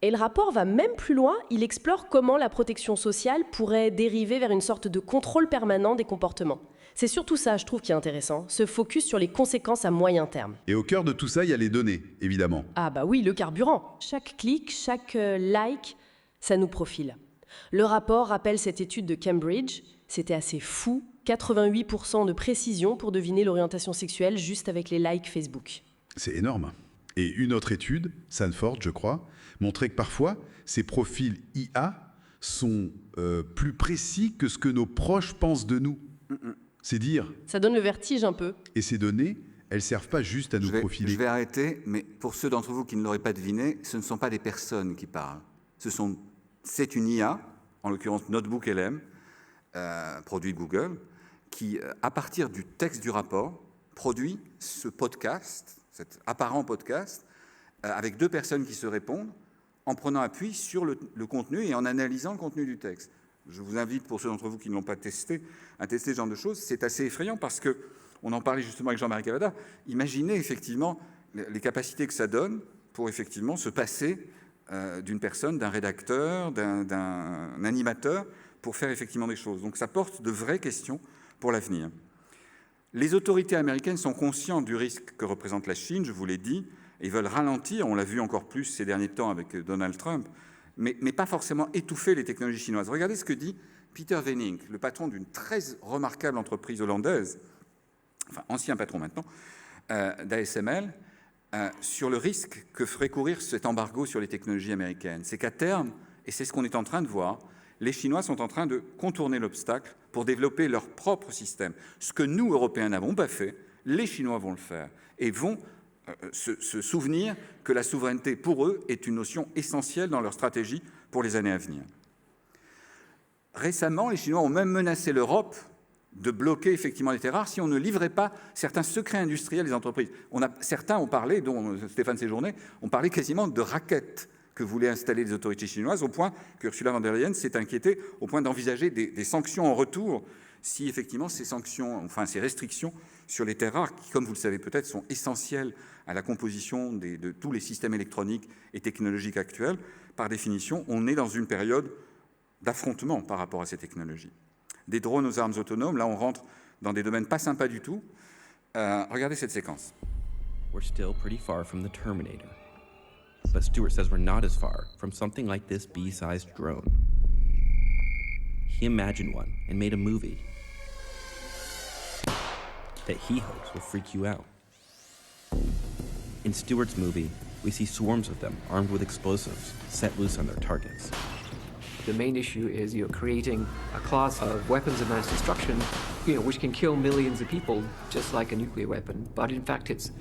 Et le rapport va même plus loin, il explore comment la protection sociale pourrait dériver vers une sorte de contrôle permanent des comportements. C'est surtout ça, je trouve, qui est intéressant, ce focus sur les conséquences à moyen terme. Et au cœur de tout ça, il y a les données, évidemment. Ah bah oui, le carburant. Chaque clic, chaque like, ça nous profile. Le rapport rappelle cette étude de Cambridge, c'était assez fou, 88% de précision pour deviner l'orientation sexuelle juste avec les likes Facebook. C'est énorme. Et une autre étude, Sanford, je crois, montrait que parfois, ces profils IA sont plus précis que ce que nos proches pensent de nous. C'est dire. Ça donne le vertige un peu. Et ces données, elles ne servent pas juste à nous profiler. Je vais arrêter, mais pour ceux d'entre vous qui ne l'auraient pas deviné, ce ne sont pas des personnes qui parlent. C'est une IA, en l'occurrence Notebook LM, produit Google, qui, à partir du texte du rapport, produit ce podcast, cet apparent podcast, avec 2 personnes qui se répondent, en prenant appui sur le contenu et en analysant le contenu du texte. Je vous invite, pour ceux d'entre vous qui ne l'ont pas testé, à tester ce genre de choses. C'est assez effrayant parce que, on en parlait justement avec Jean-Marie Cavada, imaginez effectivement les capacités que ça donne pour effectivement se passer d'une personne, d'un rédacteur, d'un animateur, pour faire effectivement des choses. Donc ça porte de vraies questions pour l'avenir. Les autorités américaines sont conscientes du risque que représente la Chine, je vous l'ai dit, et veulent ralentir, on l'a vu encore plus ces derniers temps avec Donald Trump, mais pas forcément étouffer les technologies chinoises. Regardez ce que dit Peter Wenning, le patron d'une très remarquable entreprise hollandaise, enfin ancien patron maintenant, d'ASML, sur le risque que ferait courir cet embargo sur les technologies américaines. C'est qu'à terme, et c'est ce qu'on est en train de voir, les Chinois sont en train de contourner l'obstacle pour développer leur propre système. Ce que nous, Européens, n'avons pas fait, les Chinois vont le faire et vont se souvenir que la souveraineté, pour eux, est une notion essentielle dans leur stratégie pour les années à venir. Récemment, les Chinois ont même menacé l'Europe de bloquer effectivement les terres rares si on ne livrait pas certains secrets industriels des entreprises. Certains ont parlé, dont Stéphane Séjourné, ont parlé quasiment de raquettes que voulaient installer les autorités chinoises, au point que Ursula von der Leyen s'est inquiétée, au point d'envisager des sanctions en retour si effectivement ces restrictions sur les terres rares, qui, comme vous le savez peut-être, sont essentielles à la composition de tous les systèmes électroniques et technologiques actuels, par définition, on est dans une période d'affrontement par rapport à ces technologies. Des drones aux armes autonomes, là on rentre dans des domaines pas sympas du tout. Regardez cette séquence. We're still pretty far from the Terminator. But Stewart says we're not as far from something like this bee-sized drone. He imagined one and made a movie that he hopes will freak you out. In Stewart's movie, we see swarms of them armed with explosives set loose on their targets. The main issue is you're creating a class of weapons of mass destruction, which can kill millions of people just like a nuclear weapon. But in fact, it's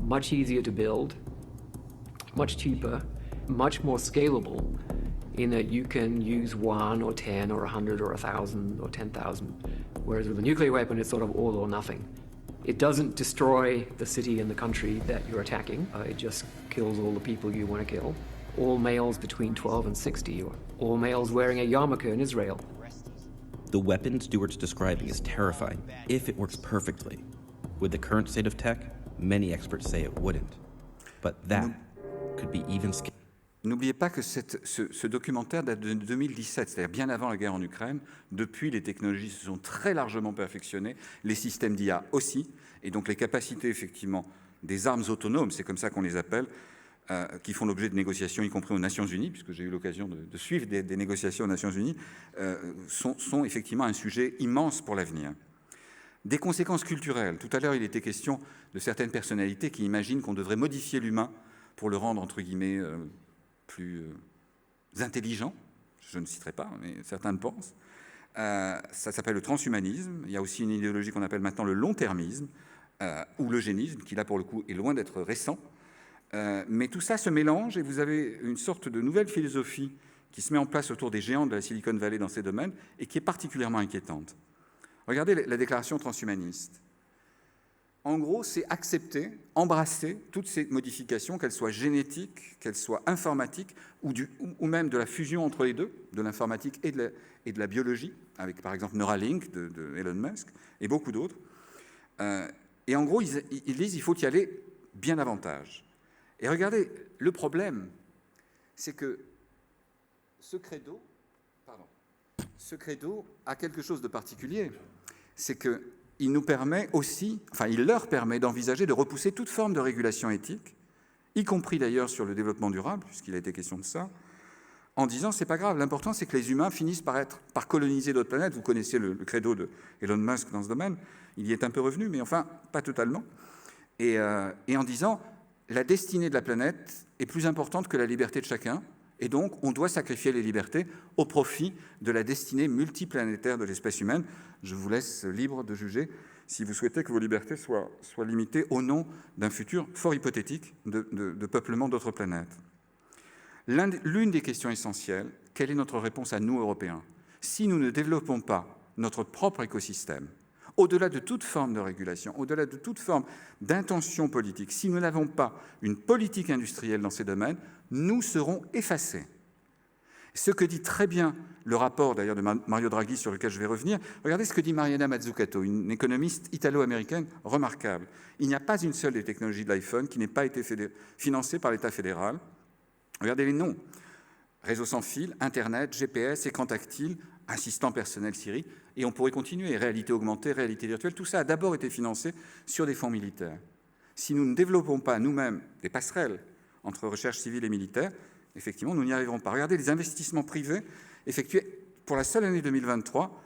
much easier to build, much cheaper, much more scalable, in that you can use 1 or 10 or 100 or 1,000 or 10,000. Whereas with a nuclear weapon, it's sort of all or nothing. It doesn't destroy the city and the country that you're attacking. It just kills all the people you want to kill. All males between 12 and 60, or all males wearing a yarmulke in Israel. The weapon Stewart's describing is terrifying if it works perfectly. With the current state of tech, many experts say it wouldn't. But that could be even scarier. N'oubliez pas que ce documentaire date de 2017, c'est-à-dire bien avant la guerre en Ukraine. Depuis, les technologies se sont très largement perfectionnées, les systèmes d'IA aussi, et donc les capacités effectivement des armes autonomes, c'est comme ça qu'on les appelle, qui font l'objet de négociations, y compris aux Nations Unies, puisque j'ai eu l'occasion de suivre des négociations aux Nations Unies, sont effectivement un sujet immense pour l'avenir. Des conséquences culturelles. Tout à l'heure, il était question de certaines personnalités qui imaginent qu'on devrait modifier l'humain pour le rendre, entre guillemets, plus intelligent. Je ne citerai pas, mais certains le pensent. Ça s'appelle le transhumanisme. Il y a aussi une idéologie qu'on appelle maintenant le long-termisme, ou l'eugénisme, qui là, pour le coup, est loin d'être récent. Mais tout ça se mélange et vous avez une sorte de nouvelle philosophie qui se met en place autour des géants de la Silicon Valley dans ces domaines et qui est particulièrement inquiétante. Regardez la déclaration transhumaniste. En gros, c'est accepter, embrasser toutes ces modifications, qu'elles soient génétiques, qu'elles soient informatiques, ou même de la fusion entre les deux, de l'informatique et de la biologie, avec par exemple Neuralink de Elon Musk, et beaucoup d'autres. Et en gros, ils disent qu'il faut y aller bien davantage. Et regardez, le problème, c'est que ce credo a quelque chose de particulier. C'est qu'il nous permet aussi, enfin, il leur permet d'envisager de repousser toute forme de régulation éthique, y compris d'ailleurs sur le développement durable, puisqu'il a été question de ça, en disant c'est pas grave, l'important c'est que les humains finissent par coloniser d'autres planètes. Vous connaissez le credo de Elon Musk dans ce domaine, il y est un peu revenu, mais enfin, pas totalement. Et en disant la destinée de la planète est plus importante que la liberté de chacun, et donc on doit sacrifier les libertés au profit de la destinée multiplanétaire de l'espèce humaine. Je vous laisse libre de juger si vous souhaitez que vos libertés soient limitées au nom d'un futur fort hypothétique de peuplement d'autres planètes. L'une des questions essentielles, quelle est notre réponse à nous, Européens? Si nous ne développons pas notre propre écosystème, au-delà de toute forme de régulation, au-delà de toute forme d'intention politique, si nous n'avons pas une politique industrielle dans ces domaines, nous serons effacés. Ce que dit très bien le rapport d'ailleurs de Mario Draghi, sur lequel je vais revenir, regardez ce que dit Mariana Mazzucato, une économiste italo-américaine remarquable. Il n'y a pas une seule des technologies de l'iPhone qui n'ait pas été financée par l'État fédéral. Regardez les noms. Réseau sans fil, Internet, GPS, écran tactile, assistant personnel Siri, et on pourrait continuer. Réalité augmentée, réalité virtuelle, tout ça a d'abord été financé sur des fonds militaires. Si nous ne développons pas nous-mêmes des passerelles entre recherche civile et militaire, effectivement, nous n'y arriverons pas. Regardez les investissements privés effectués pour la seule année 2023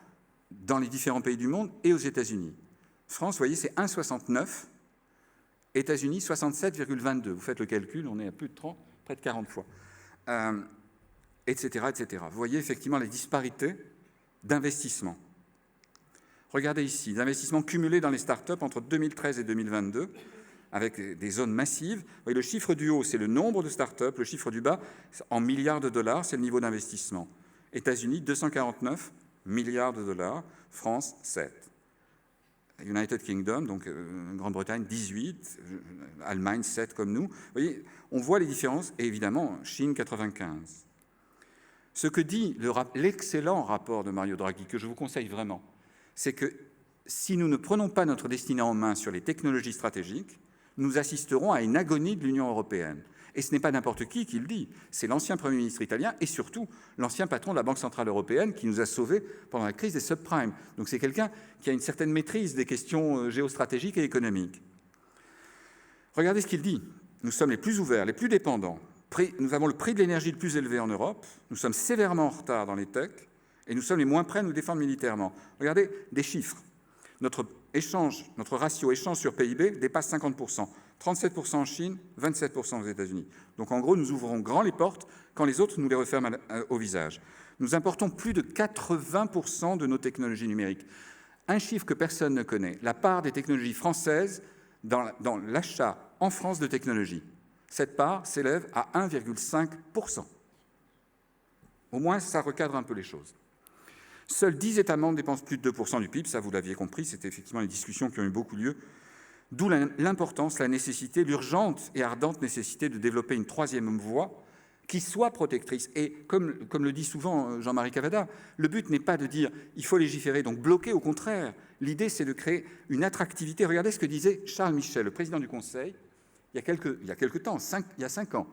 dans les différents pays du monde et aux États-Unis. France, vous voyez, c'est 1,69. États-Unis, 67,22. Vous faites le calcul, on est à plus de 30, près de 40 fois. Etc., etc. Vous voyez effectivement les disparités d'investissement. Regardez ici, l'investissement cumulé dans les startups entre 2013 et 2022, avec des zones massives. Vous voyez, le chiffre du haut, c'est le nombre de startups, le chiffre du bas, en milliards de dollars, c'est le niveau d'investissement. États-Unis, 249 milliards de dollars, France, 7. United Kingdom, donc Grande-Bretagne, 18, Allemagne, 7 comme nous. Vous voyez, on voit les différences, et évidemment, Chine, 95. Ce que dit l'excellent rapport de Mario Draghi, que je vous conseille vraiment, c'est que si nous ne prenons pas notre destinée en main sur les technologies stratégiques, nous assisterons à une agonie de l'Union européenne. Et ce n'est pas n'importe qui le dit, c'est l'ancien Premier ministre italien et surtout l'ancien patron de la Banque centrale européenne qui nous a sauvés pendant la crise des subprimes. Donc c'est quelqu'un qui a une certaine maîtrise des questions géostratégiques et économiques. Regardez ce qu'il dit. Nous sommes les plus ouverts, les plus dépendants. Nous avons le prix de l'énergie le plus élevé en Europe. Nous sommes sévèrement en retard dans les techs et nous sommes les moins prêts à nous défendre militairement. Regardez des chiffres. Notre ratio échange sur PIB dépasse 50%. 37% en Chine, 27% aux États-Unis. Donc en gros, nous ouvrons grand les portes quand les autres nous les referment au visage. Nous importons plus de 80% de nos technologies numériques. Un chiffre que personne ne connaît, la part des technologies françaises dans l'achat en France de technologies. Cette part s'élève à 1,5%. Au moins, ça recadre un peu les choses. Seuls 10 États membres dépensent plus de 2% du PIB, ça vous l'aviez compris, c'était effectivement les discussions qui ont eu beaucoup lieu. D'où l'importance, la nécessité, l'urgente et ardente nécessité de développer une troisième voie qui soit protectrice. Et comme le dit souvent Jean-Marie Cavada, le but n'est pas de dire il faut légiférer, donc bloquer, au contraire. L'idée, c'est de créer une attractivité. Regardez ce que disait Charles Michel, le président du Conseil, il y a quelques temps, il y a 5 ans,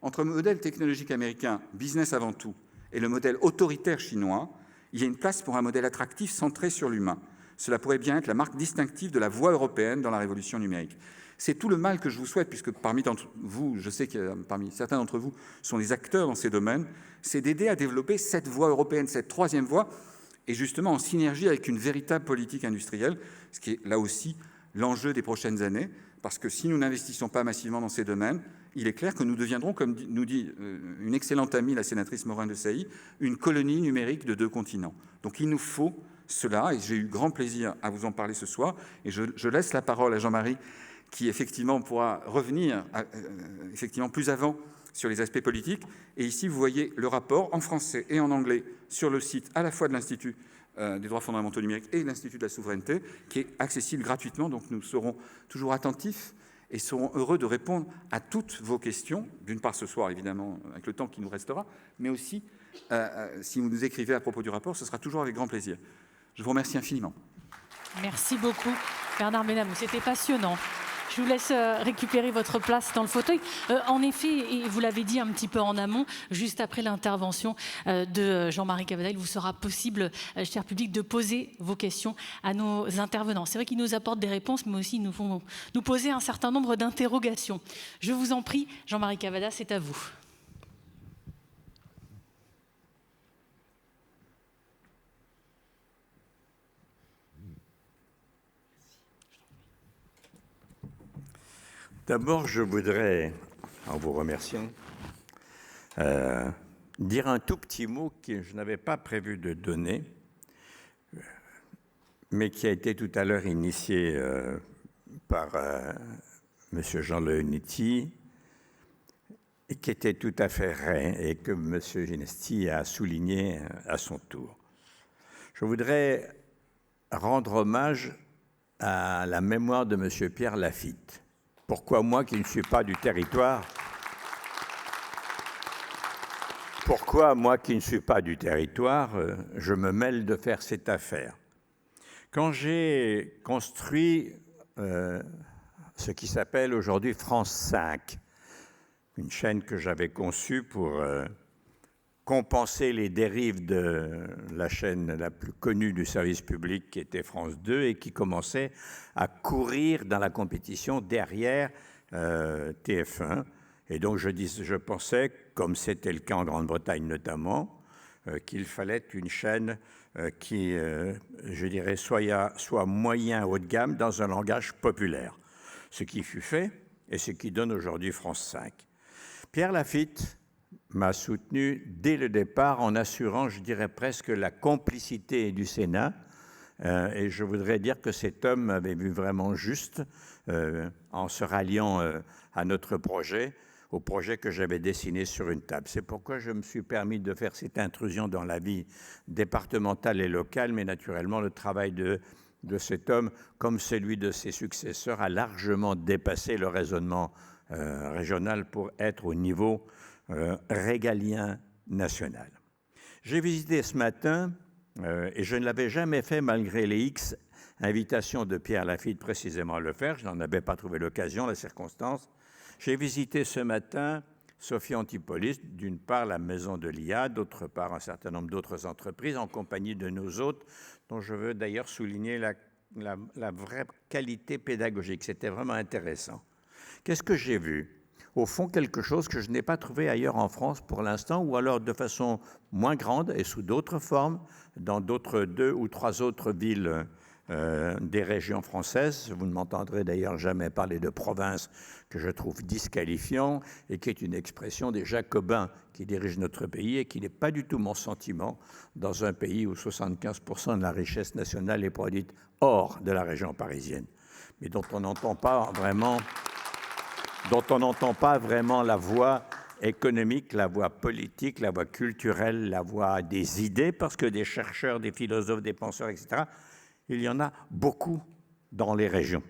entre le modèle technologique américain, business avant tout, et le modèle autoritaire chinois, il y a une place pour un modèle attractif centré sur l'humain. Cela pourrait bien être la marque distinctive de la voie européenne dans la révolution numérique. C'est tout le mal que je vous souhaite, puisque parmi vous, je sais que parmi certains d'entre vous sont les acteurs dans ces domaines, c'est d'aider à développer cette voie européenne, cette troisième voie, et justement en synergie avec une véritable politique industrielle, ce qui est là aussi l'enjeu des prochaines années, parce que si nous n'investissons pas massivement dans ces domaines, il est clair que nous deviendrons, comme nous dit une excellente amie, la sénatrice Morin-Desailly, une colonie numérique de 2 continents. Donc il nous faut cela, et j'ai eu grand plaisir à vous en parler ce soir, et je laisse la parole à Jean-Marie, qui effectivement pourra revenir effectivement plus avant sur les aspects politiques. Et ici, vous voyez le rapport en français et en anglais sur le site à la fois de l'Institut des droits fondamentaux numériques et de l'Institut de la souveraineté, qui est accessible gratuitement. Donc nous serons toujours attentifs et serons heureux de répondre à toutes vos questions, d'une part ce soir, évidemment, avec le temps qui nous restera, mais aussi, si vous nous écrivez à propos du rapport, ce sera toujours avec grand plaisir. Je vous remercie infiniment. Merci beaucoup, Bernard Benamou. C'était passionnant. Je vous laisse récupérer votre place dans le fauteuil. En effet, et vous l'avez dit un petit peu en amont, juste après l'intervention de Jean-Marie Cavada, il vous sera possible, cher public, de poser vos questions à nos intervenants. C'est vrai qu'ils nous apportent des réponses, mais aussi ils nous font nous poser un certain nombre d'interrogations. Je vous en prie, Jean-Marie Cavada, c'est à vous. D'abord, je voudrais, en vous remerciant, dire un tout petit mot que je n'avais pas prévu de donner, mais qui a été tout à l'heure initié par M. Jean Leonetti, et qui était tout à fait vrai, et que M. Ginesti a souligné à son tour. Je voudrais rendre hommage à la mémoire de M. Pierre Lafitte. Pourquoi moi qui ne suis pas du territoire? Pourquoi moi qui ne suis pas du territoire, je me mêle de faire cette affaire? Quand j'ai construit ce qui s'appelle aujourd'hui France 5, une chaîne que j'avais conçue pour compenser les dérives de la chaîne la plus connue du service public qui était France 2 et qui commençait à courir dans la compétition derrière TF1. Et donc je pensais, comme c'était le cas en Grande-Bretagne notamment, qu'il fallait une chaîne qui, je dirais, soit moyen haut de gamme dans un langage populaire. Ce qui fut fait et ce qui donne aujourd'hui France 5. Pierre Lafitte m'a soutenu dès le départ en assurant, je dirais presque, la complicité du Sénat. Et je voudrais dire que cet homme m'avait vu vraiment juste en se ralliant à notre projet, au projet que j'avais dessiné sur une table. C'est pourquoi je me suis permis de faire cette intrusion dans la vie départementale et locale, mais naturellement le travail de cet homme, comme celui de ses successeurs, a largement dépassé le raisonnement régional pour être au niveau régalien national. J'ai visité ce matin, et je ne l'avais jamais fait malgré les X invitations de Pierre Lafitte précisément à le faire, je n'en avais pas trouvé l'occasion, la circonstance. J'ai visité ce matin Sophie Antipolis, d'une part la maison de l'IA, d'autre part un certain nombre d'autres entreprises en compagnie de nos hôtes, dont je veux d'ailleurs souligner la vraie qualité pédagogique. C'était vraiment intéressant. Qu'est-ce que j'ai vu? Au fond, quelque chose que je n'ai pas trouvé ailleurs en France pour l'instant, ou alors de façon moins grande et sous d'autres formes, dans d'autres 2 ou 3 autres villes des régions françaises. Vous ne m'entendrez d'ailleurs jamais parler de province, que je trouve disqualifiant, et qui est une expression des Jacobins qui dirigent notre pays, et qui n'est pas du tout mon sentiment dans un pays où 75% de la richesse nationale est produite hors de la région parisienne, mais dont on n'entend pas vraiment la voix économique, la voix politique, la voix culturelle, la voix des idées, parce que des chercheurs, des philosophes, des penseurs, etc., il y en a beaucoup dans les régions.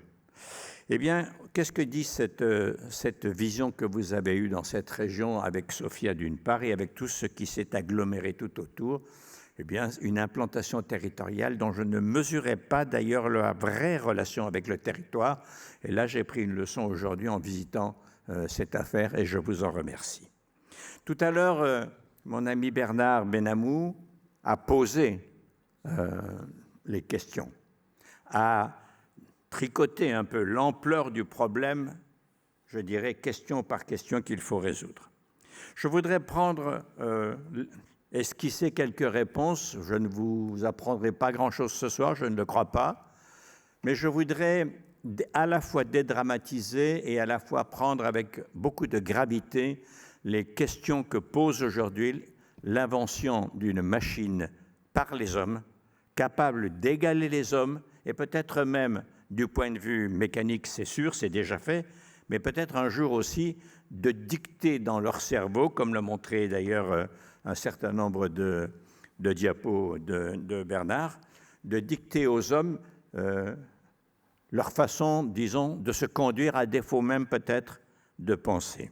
Eh bien, qu'est-ce que dit cette vision que vous avez eue dans cette région avec Sofia d'une part et avec tout ce qui s'est aggloméré tout autour? Eh bien, une implantation territoriale dont je ne mesurais pas d'ailleurs la vraie relation avec le territoire. Et là, j'ai pris une leçon aujourd'hui en visitant cette affaire et je vous en remercie. Tout à l'heure, mon ami Bernard Benamou a posé les questions, a tricoter un peu l'ampleur du problème, je dirais question par question qu'il faut résoudre. Je voudrais esquisser quelques réponses. Je ne vous apprendrai pas grand-chose ce soir, je ne le crois pas, mais je voudrais à la fois dédramatiser et à la fois prendre avec beaucoup de gravité les questions que pose aujourd'hui l'invention d'une machine par les hommes, capable d'égaler les hommes, et peut-être même, du point de vue mécanique, c'est sûr, c'est déjà fait, mais peut-être un jour aussi de dicter dans leur cerveau, comme l'a montré d'ailleurs un certain nombre de diapos de Bernard, de dicter aux hommes leur façon, disons, de se conduire, à défaut même peut-être de penser.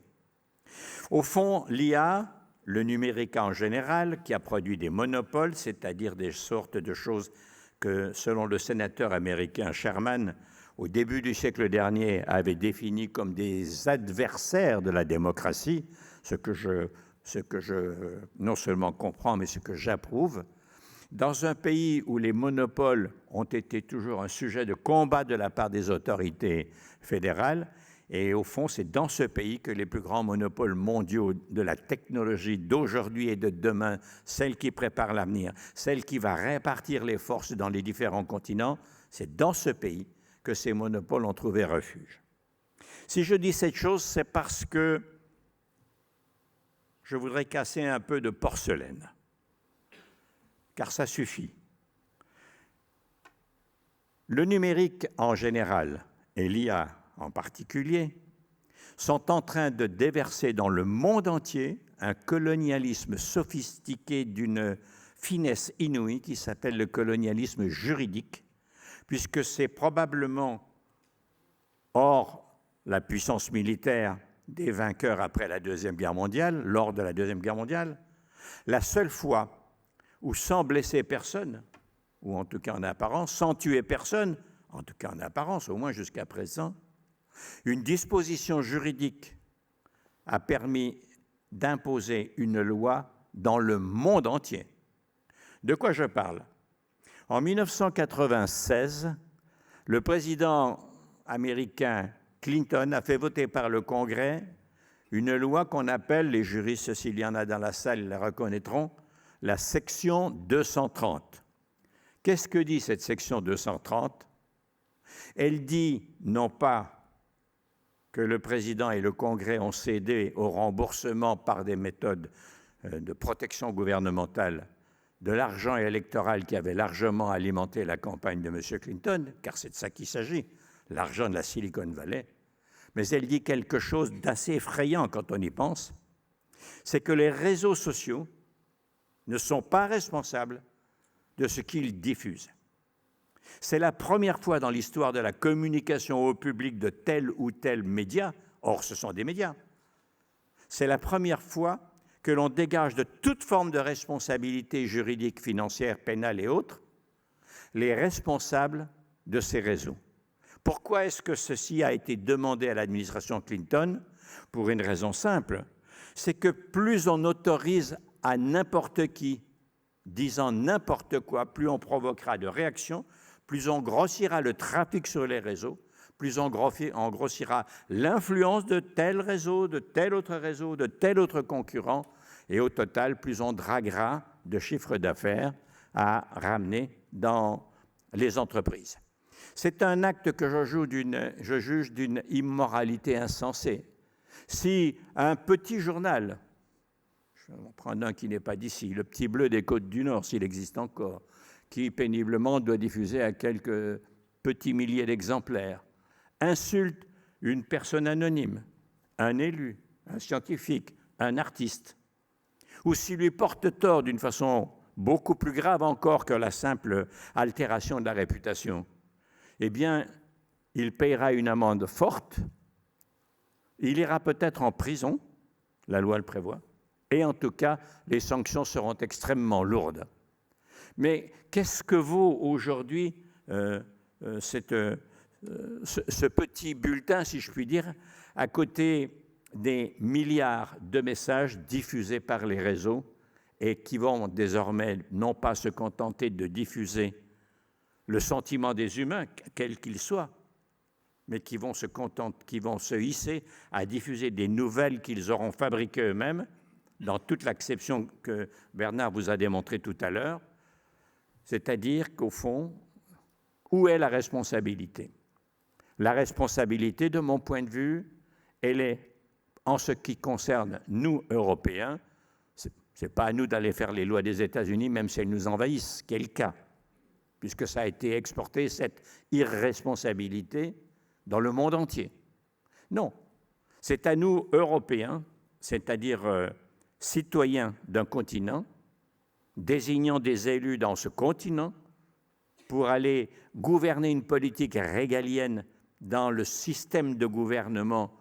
Au fond, l'IA, le numérique en général, qui a produit des monopoles, c'est-à-dire des sortes de choses que, selon le sénateur américain Sherman, au début du siècle dernier, avait défini comme des adversaires de la démocratie, ce que je non seulement comprends, mais ce que j'approuve. Dans un pays où les monopoles ont été toujours un sujet de combat de la part des autorités fédérales, et au fond, c'est dans ce pays que les plus grands monopoles mondiaux de la technologie d'aujourd'hui et de demain, celle qui prépare l'avenir, celle qui va répartir les forces dans les différents continents, c'est dans ce pays que ces monopoles ont trouvé refuge. Si je dis cette chose, c'est parce que je voudrais casser un peu de porcelaine, car ça suffit. Le numérique en général et l'IA en particulier sont en train de déverser dans le monde entier un colonialisme sophistiqué d'une finesse inouïe qui s'appelle le colonialisme juridique, puisque c'est probablement, hors la puissance militaire des vainqueurs après la Deuxième Guerre mondiale, lors de la Deuxième Guerre mondiale, la seule fois où, sans blesser personne, ou en tout cas en apparence, sans tuer personne, en tout cas en apparence, au moins jusqu'à présent, une disposition juridique a permis d'imposer une loi dans le monde entier. De quoi je parle? En 1996, le président américain Clinton a fait voter par le Congrès une loi qu'on appelle, les juristes, s'il y en a dans la salle, la reconnaîtront, la section 230. Qu'est-ce que dit cette section 230? Elle dit non pas que le président et le Congrès ont cédé au remboursement par des méthodes de protection gouvernementale de l'argent électoral qui avait largement alimenté la campagne de M. Clinton, car c'est de ça qu'il s'agit, l'argent de la Silicon Valley, mais elle dit quelque chose d'assez effrayant quand on y pense, c'est que les réseaux sociaux ne sont pas responsables de ce qu'ils diffusent. C'est la première fois dans l'histoire de la communication au public de tel ou tel média, or ce sont des médias, c'est la première fois que l'on dégage de toute forme de responsabilité juridique, financière, pénale et autres, les responsables de ces réseaux. Pourquoi est-ce que ceci a été demandé à l'administration Clinton? Pour une raison simple, c'est que plus on autorise à n'importe qui, disant n'importe quoi, plus on provoquera de réactions, plus on grossira le trafic sur les réseaux, plus on grossira l'influence de tel réseau, de tel autre réseau, de tel autre concurrent, et au total, plus on draguera de chiffre d'affaires à ramener dans les entreprises. C'est un acte que je juge d'une immoralité insensée. Si un petit journal, je vais en prendre un qui n'est pas d'ici, le Petit Bleu des Côtes du Nord, s'il existe encore, qui péniblement doit diffuser à quelques petits milliers d'exemplaires, insulte une personne anonyme, un élu, un scientifique, un artiste, ou s'il lui porte tort d'une façon beaucoup plus grave encore que la simple altération de la réputation, eh bien, il paiera une amende forte, il ira peut-être en prison, la loi le prévoit, et en tout cas, les sanctions seront extrêmement lourdes. Mais qu'est-ce que vaut aujourd'hui ce petit bulletin, si je puis dire, à côté des milliards de messages diffusés par les réseaux et qui vont désormais non pas se contenter de diffuser le sentiment des humains, quel qu'il soit, mais qui vont se hisser à diffuser des nouvelles qu'ils auront fabriquées eux-mêmes, dans toute l'acception que Bernard vous a démontrée tout à l'heure. C'est-à-dire qu'au fond, où est la responsabilité? La responsabilité, de mon point de vue, elle est, en ce qui concerne nous, Européens, ce n'est pas à nous d'aller faire les lois des États-Unis, même si elles nous envahissent, ce qui est le cas, puisque ça a été exporté, cette irresponsabilité, dans le monde entier. Non, c'est à nous, Européens, c'est-à-dire citoyens d'un continent, désignant des élus dans ce continent, pour aller gouverner une politique régalienne dans le système de gouvernement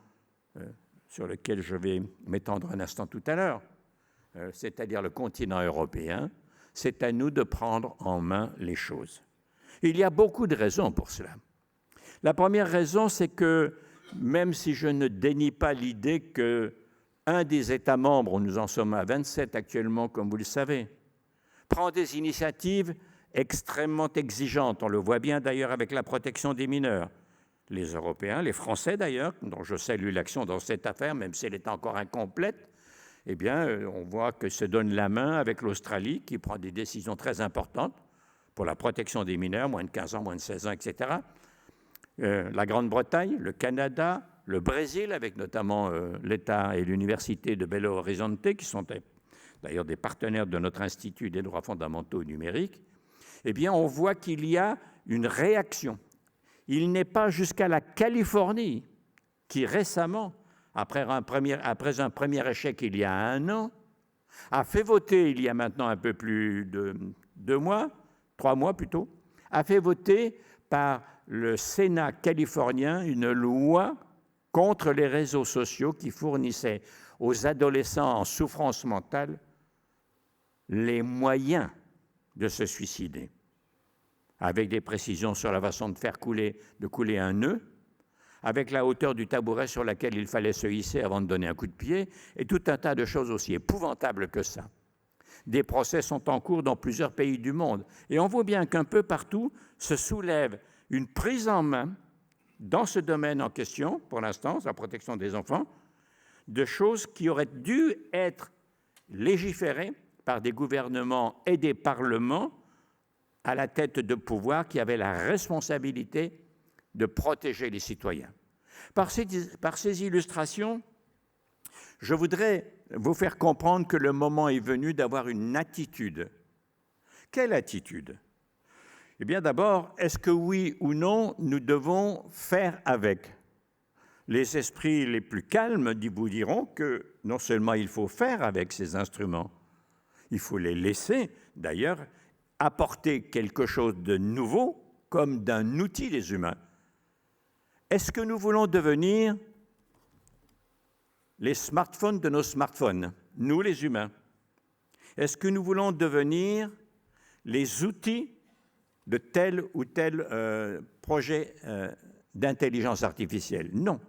sur lequel je vais m'étendre un instant tout à l'heure, c'est-à-dire le continent européen. C'est à nous de prendre en main les choses. Il y a beaucoup de raisons pour cela. La première raison, c'est que, même si je ne dénie pas l'idée qu'un des États membres, nous en sommes à 27 actuellement, comme vous le savez, prend des initiatives extrêmement exigeantes. On le voit bien d'ailleurs avec la protection des mineurs. Les Européens, les Français d'ailleurs, dont je salue l'action dans cette affaire, même si elle est encore incomplète, eh bien, on voit que se donne la main avec l'Australie, qui prend des décisions très importantes pour la protection des mineurs, moins de 15 ans, moins de 16 ans, etc. La Grande-Bretagne, le Canada, le Brésil, avec notamment l'État et l'Université de Belo Horizonte, qui sont d'ailleurs des partenaires de notre Institut des droits fondamentaux numériques, eh bien, on voit qu'il y a une réaction. Il n'est pas jusqu'à la Californie qui, récemment, après un premier échec il y a 1 an, a fait voter, il y a maintenant un peu plus de 2 mois, 3 mois plutôt, a fait voter par le Sénat californien une loi contre les réseaux sociaux qui fournissaient aux adolescents en souffrance mentale les moyens de se suicider, avec des précisions sur la façon de couler un nœud, avec la hauteur du tabouret sur laquelle il fallait se hisser avant de donner un coup de pied, et tout un tas de choses aussi épouvantables que ça. Des procès sont en cours dans plusieurs pays du monde, et on voit bien qu'un peu partout se soulève une prise en main dans ce domaine en question, pour l'instant, la protection des enfants, de choses qui auraient dû être légiférées par des gouvernements et des parlements à la tête de pouvoirs qui avaient la responsabilité de protéger les citoyens. Par ces illustrations, je voudrais vous faire comprendre que le moment est venu d'avoir une attitude. Quelle attitude? Eh bien d'abord, est-ce que oui ou non, nous devons faire avec? Les esprits les plus calmes vous diront que non seulement il faut faire avec ces instruments, il faut les laisser, d'ailleurs, apporter quelque chose de nouveau comme d'un outil des humains. Est-ce que nous voulons devenir les smartphones de nos smartphones, nous les humains? Est-ce que nous voulons devenir les outils de tel ou tel projet d'intelligence artificielle? Non.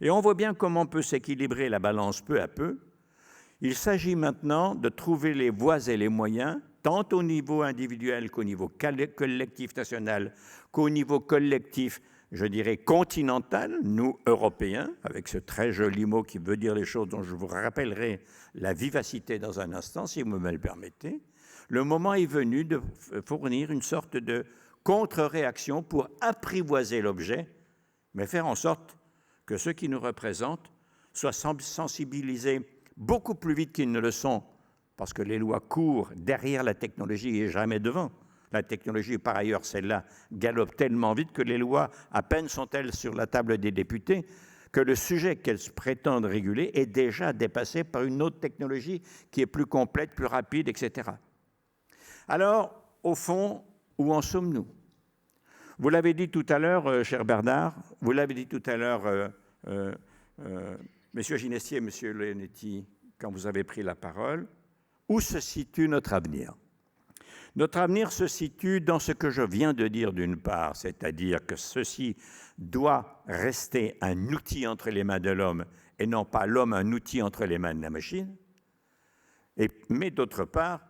Et on voit bien comment peut s'équilibrer la balance peu à peu. Il s'agit maintenant de trouver les voies et les moyens, tant au niveau individuel qu'au niveau collectif national, qu'au niveau collectif, je dirais, continental, nous, Européens, avec ce très joli mot qui veut dire les choses dont je vous rappellerai la vivacité dans un instant, si vous me le permettez. Le moment est venu de fournir une sorte de contre-réaction pour apprivoiser l'objet, mais faire en sorte que ceux qui nous représentent soient sensibilisés beaucoup plus vite qu'ils ne le sont, parce que les lois courent derrière la technologie et jamais devant. La technologie, par ailleurs, celle-là, galope tellement vite que les lois, à peine sont-elles sur la table des députés, que le sujet qu'elles prétendent réguler est déjà dépassé par une autre technologie qui est plus complète, plus rapide, etc. Alors, au fond, où en sommes-nous? Vous l'avez dit tout à l'heure, cher Bernard, vous l'avez dit tout à l'heure, Monsieur Ginestier, Monsieur Leonetti, quand vous avez pris la parole, où se situe notre avenir? Notre avenir se situe dans ce que je viens de dire d'une part, c'est-à-dire que ceci doit rester un outil entre les mains de l'homme et non pas l'homme un outil entre les mains de la machine. Mais d'autre part,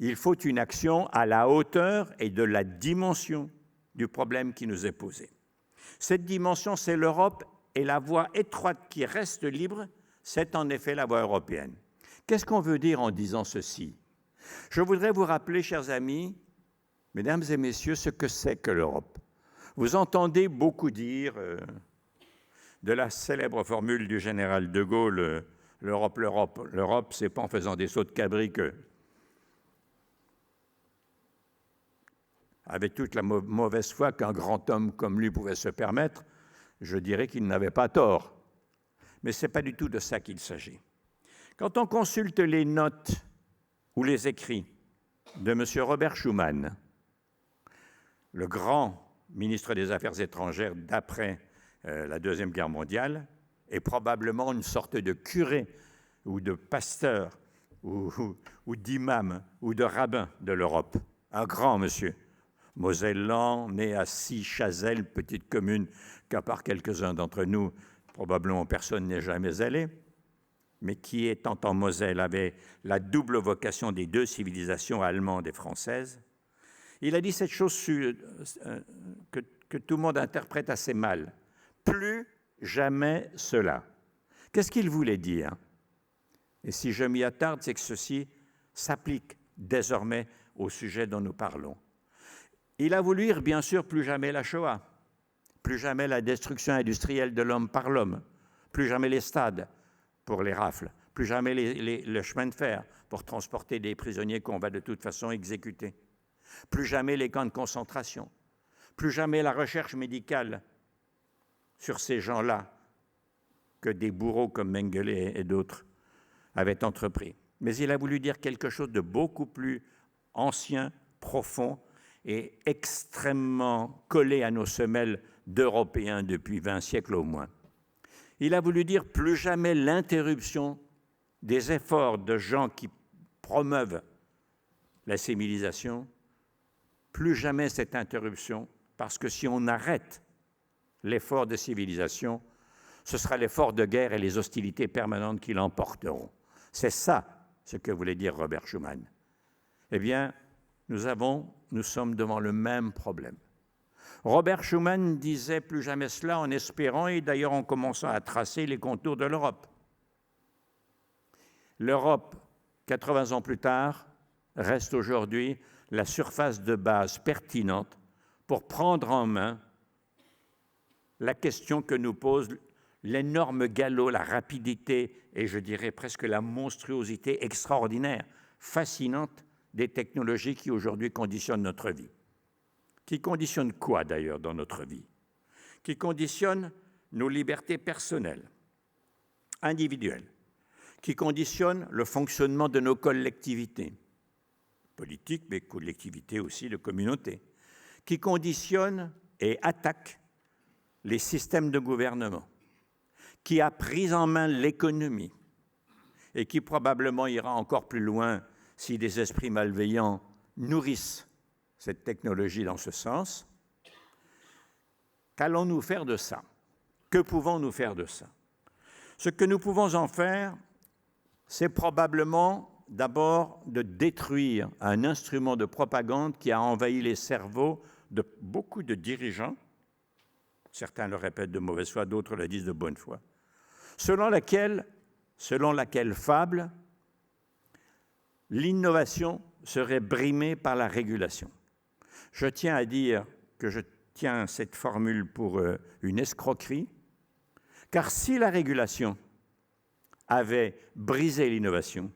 il faut une action à la hauteur et de la dimension du problème qui nous est posé. Cette dimension, c'est l'Europe, et la voie étroite qui reste libre, c'est en effet la voie européenne. Qu'est-ce qu'on veut dire en disant ceci? Je voudrais vous rappeler, chers amis, mesdames et messieurs, ce que c'est que l'Europe. Vous entendez beaucoup dire de la célèbre formule du général de Gaulle, l'Europe, l'Europe. L'Europe, c'est pas en faisant des sauts de cabri que, avec toute la mauvaise foi qu'un grand homme comme lui pouvait se permettre, je dirais qu'il n'avait pas tort. Mais ce n'est pas du tout de ça qu'il s'agit. Quand on consulte les notes ou les écrits de M. Robert Schuman, le grand ministre des Affaires étrangères d'après la Deuxième Guerre mondiale, et probablement une sorte de curé ou de pasteur ou d'imam ou de rabbin de l'Europe, un grand monsieur, mosellan, né à Six-Chazelles, petite commune qu'à part quelques-uns d'entre nous, probablement personne n'est jamais allé, mais qui, étant en Moselle, avait la double vocation des civilisations allemande et française. Il a dit cette chose que tout le monde interprète assez mal. Plus jamais cela. Qu'est-ce qu'il voulait dire? Et si je m'y attarde, c'est que ceci s'applique désormais au sujet dont nous parlons. Il a voulu dire, bien sûr, plus jamais la Shoah, plus jamais la destruction industrielle de l'homme par l'homme, plus jamais les stades pour les rafles, plus jamais le chemin de fer pour transporter des prisonniers qu'on va de toute façon exécuter, plus jamais les camps de concentration, plus jamais la recherche médicale sur ces gens-là que des bourreaux comme Mengele et d'autres avaient entrepris. Mais il a voulu dire quelque chose de beaucoup plus ancien, profond et extrêmement collé à nos semelles d'Européens depuis 20 siècles au moins. Il a voulu dire plus jamais l'interruption des efforts de gens qui promeuvent la civilisation, plus jamais cette interruption, parce que si on arrête l'effort de civilisation, ce sera l'effort de guerre et les hostilités permanentes qui l'emporteront. C'est ça ce que voulait dire Robert Schuman. Eh bien, nous sommes devant le même problème. Robert Schuman disait plus jamais cela en espérant, et d'ailleurs en commençant à tracer les contours de l'Europe. L'Europe, 80 ans plus tard, reste aujourd'hui la surface de base pertinente pour prendre en main la question que nous pose l'énorme galop, la rapidité et je dirais presque la monstruosité extraordinaire, fascinante des technologies qui aujourd'hui conditionnent notre vie. Qui conditionnent quoi d'ailleurs dans notre vie? Qui conditionnent nos libertés personnelles, individuelles, qui conditionnent le fonctionnement de nos collectivités, politiques, mais collectivités aussi de communautés, qui conditionnent et attaquent les systèmes de gouvernement, qui a pris en main l'économie et qui probablement ira encore plus loin si des esprits malveillants nourrissent cette technologie dans ce sens. Qu'allons-nous faire de ça? Que pouvons-nous faire de ça? Ce que nous pouvons en faire, c'est probablement d'abord de détruire un instrument de propagande qui a envahi les cerveaux de beaucoup de dirigeants. Certains le répètent de mauvaise foi, d'autres le disent de bonne foi. Selon laquelle fable, l'innovation serait brimée par la régulation. Je tiens à dire que je tiens cette formule pour une escroquerie, car si la régulation avait brisé l'innovation,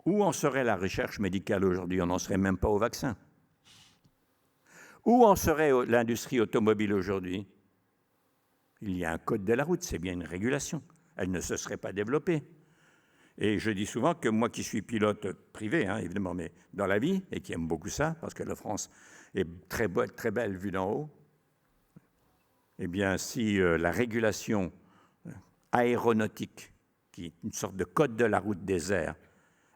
où en serait la recherche médicale aujourd'hui? On n'en serait même pas au vaccin. Où en serait l'industrie automobile aujourd'hui? Il y a un code de la route, c'est bien une régulation. Elle ne se serait pas développée. Et je dis souvent que moi qui suis pilote privé, évidemment, mais dans la vie, et qui aime beaucoup ça, parce que la France est très belle vue d'en haut, eh bien, si la régulation aéronautique, qui est une sorte de code de la route des airs,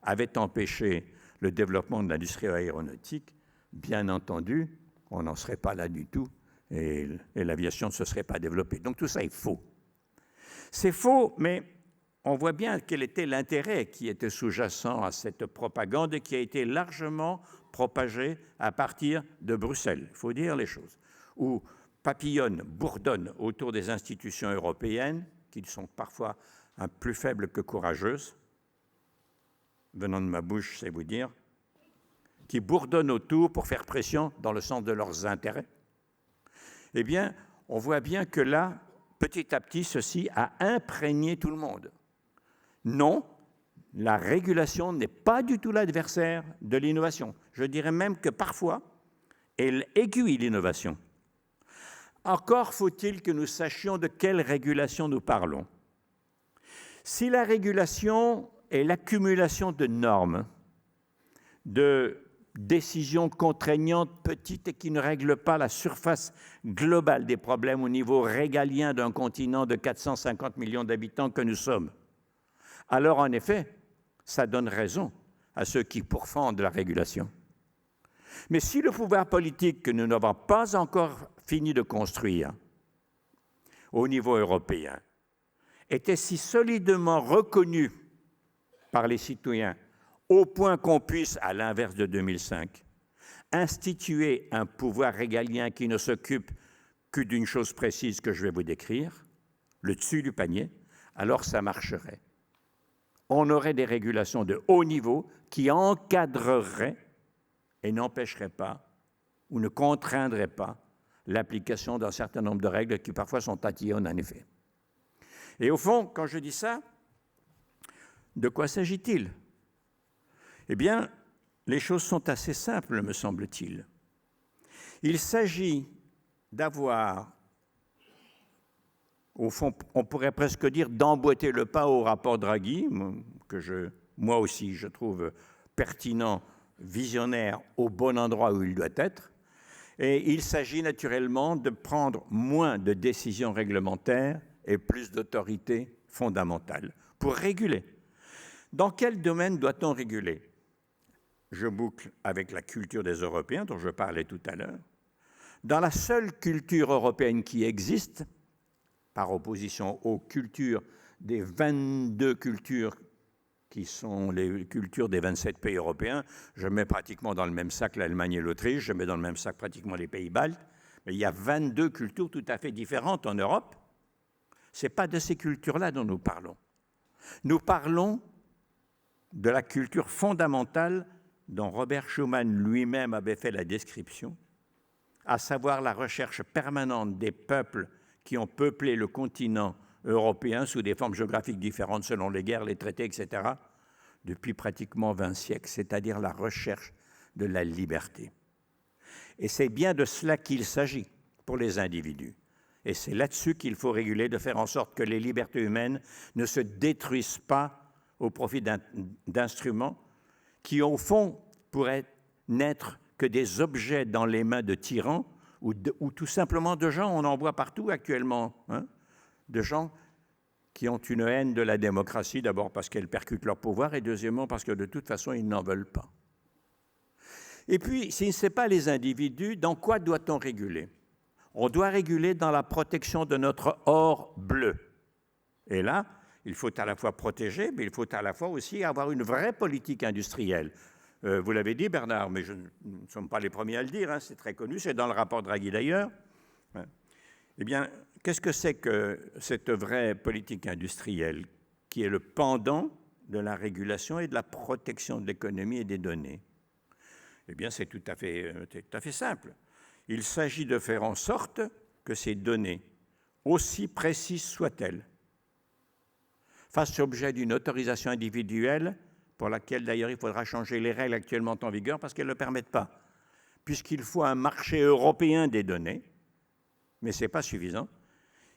avait empêché le développement de l'industrie aéronautique, bien entendu, on n'en serait pas là du tout, et l'aviation ne se serait pas développée. Donc tout ça est faux. C'est faux, mais on voit bien quel était l'intérêt qui était sous-jacent à cette propagande et qui a été largement propagée à partir de Bruxelles, il faut dire les choses, où papillonnent, bourdonnent autour des institutions européennes, qui sont parfois plus faibles que courageuses, venant de ma bouche, c'est vous dire, qui bourdonnent autour pour faire pression dans le sens de leurs intérêts, eh bien, on voit bien que là, petit à petit, ceci a imprégné tout le monde. Non, la régulation n'est pas du tout l'adversaire de l'innovation. Je dirais même que parfois, elle aiguille l'innovation. Encore faut-il que nous sachions de quelle régulation nous parlons. Si la régulation est l'accumulation de normes, de décisions contraignantes petites et qui ne règlent pas la surface globale des problèmes au niveau régalien d'un continent de 450 millions d'habitants que nous sommes, alors en effet, ça donne raison à ceux qui pourfendent la régulation. Mais si le pouvoir politique que nous n'avons pas encore fini de construire au niveau européen était si solidement reconnu par les citoyens au point qu'on puisse, à l'inverse de 2005, instituer un pouvoir régalien qui ne s'occupe que d'une chose précise que je vais vous décrire, le dessus du panier, alors ça marcherait. On aurait des régulations de haut niveau qui encadreraient et n'empêcheraient pas ou ne contraindraient pas l'application d'un certain nombre de règles qui parfois sont tatillonnes en effet. Et au fond, quand je dis ça, de quoi s'agit-il ? Eh bien, les choses sont assez simples, me semble-t-il. Il s'agit d'avoir, au fond, on pourrait presque dire d'emboîter le pas au rapport Draghi, que moi aussi je trouve pertinent, visionnaire, au bon endroit où il doit être. Et il s'agit naturellement de prendre moins de décisions réglementaires et plus d'autorité fondamentale pour réguler. Dans quel domaine doit-on réguler ? Je boucle avec la culture des Européens dont je parlais tout à l'heure. Dans la seule culture européenne qui existe, par opposition aux cultures des 22 cultures qui sont les cultures des 27 pays européens, je mets pratiquement dans le même sac l'Allemagne et l'Autriche, je mets dans le même sac pratiquement les pays baltes, mais il y a 22 cultures tout à fait différentes en Europe. Ce n'est pas de ces cultures-là dont nous parlons. Nous parlons de la culture fondamentale dont Robert Schuman lui-même avait fait la description, à savoir la recherche permanente des peuples qui ont peuplé le continent européen sous des formes géographiques différentes selon les guerres, les traités, etc., depuis pratiquement 20 siècles, c'est-à-dire la recherche de la liberté. Et c'est bien de cela qu'il s'agit pour les individus. Et c'est là-dessus qu'il faut réguler, de faire en sorte que les libertés humaines ne se détruisent pas au profit d'instruments qui, au fond, pourraient n'être que des objets dans les mains de tyrans ou tout simplement de gens, on en voit partout actuellement, hein, de gens qui ont une haine de la démocratie, d'abord parce qu'elle percute leur pouvoir et deuxièmement parce que de toute façon, ils n'en veulent pas. Et puis, si ce n'est pas les individus, dans quoi doit-on réguler ? On doit réguler dans la protection de notre or bleu. Et là, il faut à la fois protéger, mais il faut à la fois aussi avoir une vraie politique industrielle. Vous l'avez dit, Bernard, mais nous ne sommes pas les premiers à le dire, hein, c'est très connu, c'est dans le rapport Draghi d'ailleurs. Eh bien, qu'est-ce que c'est que cette vraie politique industrielle qui est le pendant de la régulation et de la protection de l'économie et des données ? Eh bien, c'est tout à fait simple. Il s'agit de faire en sorte que ces données, aussi précises soient-elles, fassent l'objet d'une autorisation individuelle pour laquelle d'ailleurs il faudra changer les règles actuellement en vigueur parce qu'elles ne le permettent pas. Puisqu'il faut un marché européen des données, mais ce n'est pas suffisant,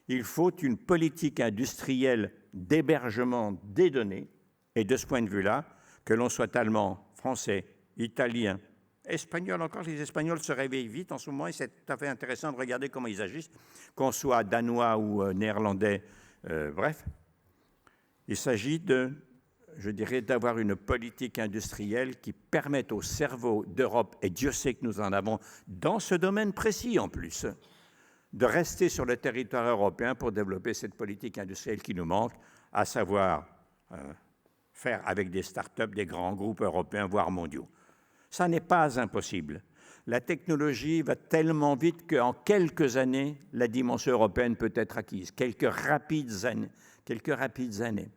il faut une politique industrielle d'hébergement des données et de ce point de vue-là, que l'on soit allemand, français, italien, espagnol, encore les Espagnols se réveillent vite en ce moment et c'est tout à fait intéressant de regarder comment ils agissent, qu'on soit danois ou néerlandais, bref. Il s'agit d'avoir une politique industrielle qui permette au cerveau d'Europe, et Dieu sait que nous en avons dans ce domaine précis en plus, de rester sur le territoire européen pour développer cette politique industrielle qui nous manque, à savoir faire avec des start-up des grands groupes européens, voire mondiaux. Ça n'est pas impossible. La technologie va tellement vite qu'en quelques années, la dimension européenne peut être acquise. Quelques rapides années.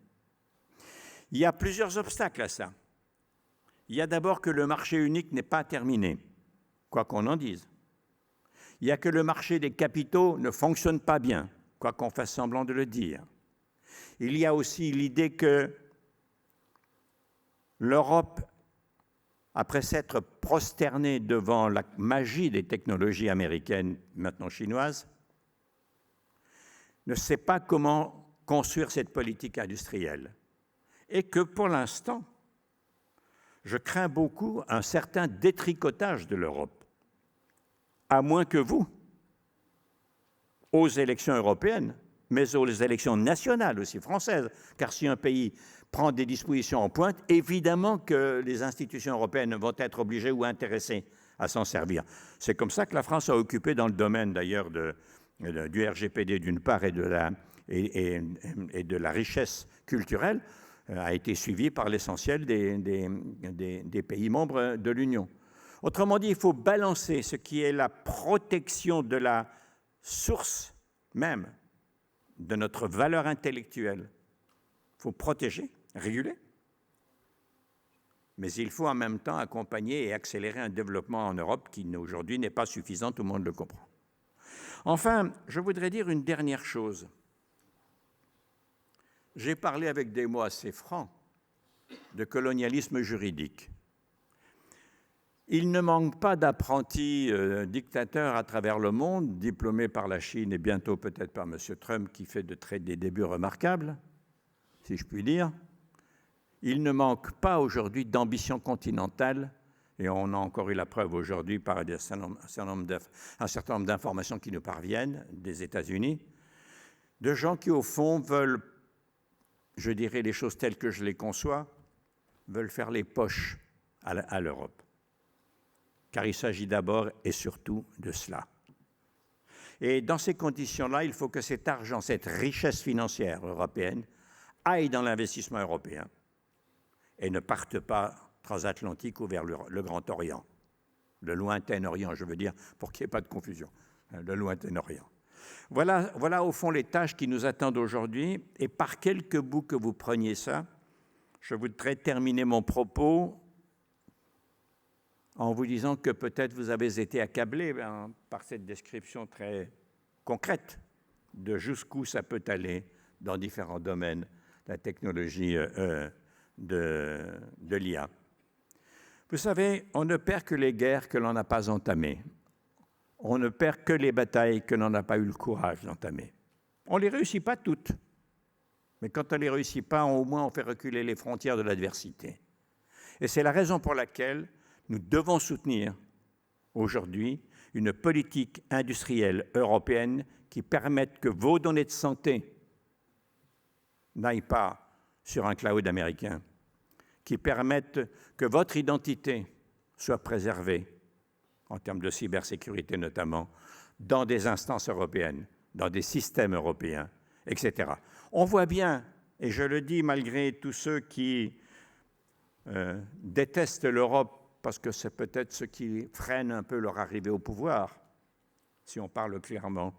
Il y a plusieurs obstacles à ça. Il y a d'abord que le marché unique n'est pas terminé, quoi qu'on en dise. Il y a que le marché des capitaux ne fonctionne pas bien, quoi qu'on fasse semblant de le dire. Il y a aussi l'idée que l'Europe, après s'être prosternée devant la magie des technologies américaines, maintenant chinoises, ne sait pas comment construire cette politique industrielle. Et que pour l'instant, je crains beaucoup un certain détricotage de l'Europe, à moins que vous, aux élections européennes, mais aux élections nationales aussi françaises, car si un pays prend des dispositions en pointe, évidemment que les institutions européennes vont être obligées ou intéressées à s'en servir. C'est comme ça que la France a occupé dans le domaine d'ailleurs du RGPD d'une part et de la richesse culturelle, a été suivie par l'essentiel des pays membres de l'Union. Autrement dit, il faut balancer ce qui est la protection de la source même de notre valeur intellectuelle. Il faut protéger, réguler, mais il faut en même temps accompagner et accélérer un développement en Europe qui aujourd'hui n'est pas suffisant, tout le monde le comprend. Enfin, je voudrais dire une dernière chose. J'ai parlé avec des mots assez francs de colonialisme juridique. Il ne manque pas d'apprentis dictateurs à travers le monde, diplômés par la Chine et bientôt peut-être par M. Trump, qui fait des débuts remarquables, si je puis dire. Il ne manque pas aujourd'hui d'ambition continentale, et on a encore eu la preuve aujourd'hui par un certain nombre d'informations qui nous parviennent des États-Unis, de gens qui, au fond, veulent, je dirais les choses telles que je les conçois, veulent faire les poches à l'Europe. Car il s'agit d'abord et surtout de cela. Et dans ces conditions-là, il faut que cet argent, cette richesse financière européenne, aille dans l'investissement européen et ne parte pas transatlantique ou vers le Grand Orient, le lointain Orient, je veux dire, pour qu'il n'y ait pas de confusion, le lointain Orient. Voilà au fond les tâches qui nous attendent aujourd'hui, et par quelques bouts que vous preniez ça, je voudrais terminer mon propos en vous disant que peut-être vous avez été accablé par cette description très concrète de jusqu'où ça peut aller dans différents domaines, la technologie de l'IA. Vous savez, on ne perd que les guerres que l'on n'a pas entamées. On ne perd que les batailles que l'on n'a pas eu le courage d'entamer. On ne les réussit pas toutes, mais quand on ne les réussit pas, au moins on fait reculer les frontières de l'adversité. Et c'est la raison pour laquelle nous devons soutenir aujourd'hui une politique industrielle européenne qui permette que vos données de santé n'aillent pas sur un cloud américain, qui permette que votre identité soit préservée, en termes de cybersécurité notamment, dans des instances européennes, dans des systèmes européens, etc. On voit bien, et je le dis malgré tous ceux qui détestent l'Europe, parce que c'est peut-être ce qui freine un peu leur arrivée au pouvoir, si on parle clairement.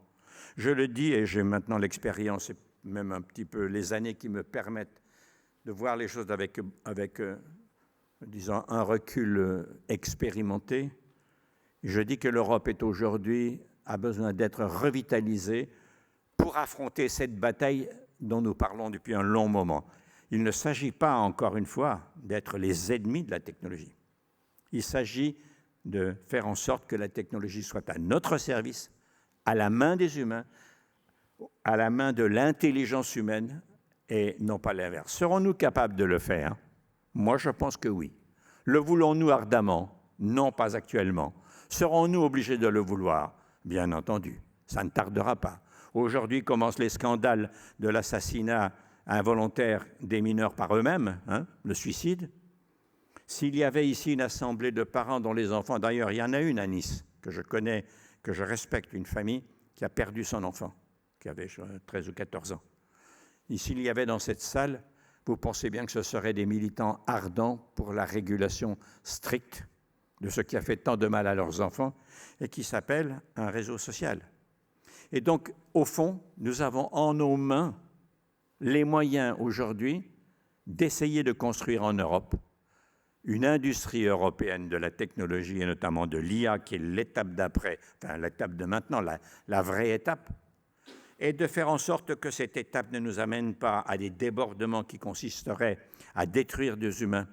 Je le dis, et j'ai maintenant l'expérience, et même un petit peu les années qui me permettent de voir les choses avec disons, un recul expérimenté. Je dis que l'Europe est aujourd'hui, a besoin d'être revitalisée pour affronter cette bataille dont nous parlons depuis un long moment. Il ne s'agit pas, encore une fois, d'être les ennemis de la technologie. Il s'agit de faire en sorte que la technologie soit à notre service, à la main des humains, à la main de l'intelligence humaine, et non pas l'inverse. Serons-nous capables de le faire? Moi, je pense que oui. Le voulons-nous ardemment? Non, pas actuellement. Serons-nous obligés de le vouloir? Bien entendu, ça ne tardera pas. Aujourd'hui commencent les scandales de l'assassinat involontaire des mineurs par eux-mêmes, le suicide. S'il y avait ici une assemblée de parents dont les enfants, d'ailleurs il y en a une à Nice, que je connais, que je respecte, une famille qui a perdu son enfant, qui avait 13 ou 14 ans. Et s'il y avait dans cette salle, vous pensez bien que ce seraient des militants ardents pour la régulation stricte de ce qui a fait tant de mal à leurs enfants et qui s'appelle un réseau social. Et donc, au fond, nous avons en nos mains les moyens aujourd'hui d'essayer de construire en Europe une industrie européenne de la technologie et notamment de l'IA, qui est l'étape d'après, enfin l'étape de maintenant, la vraie étape, et de faire en sorte que cette étape ne nous amène pas à des débordements qui consisteraient à détruire des humains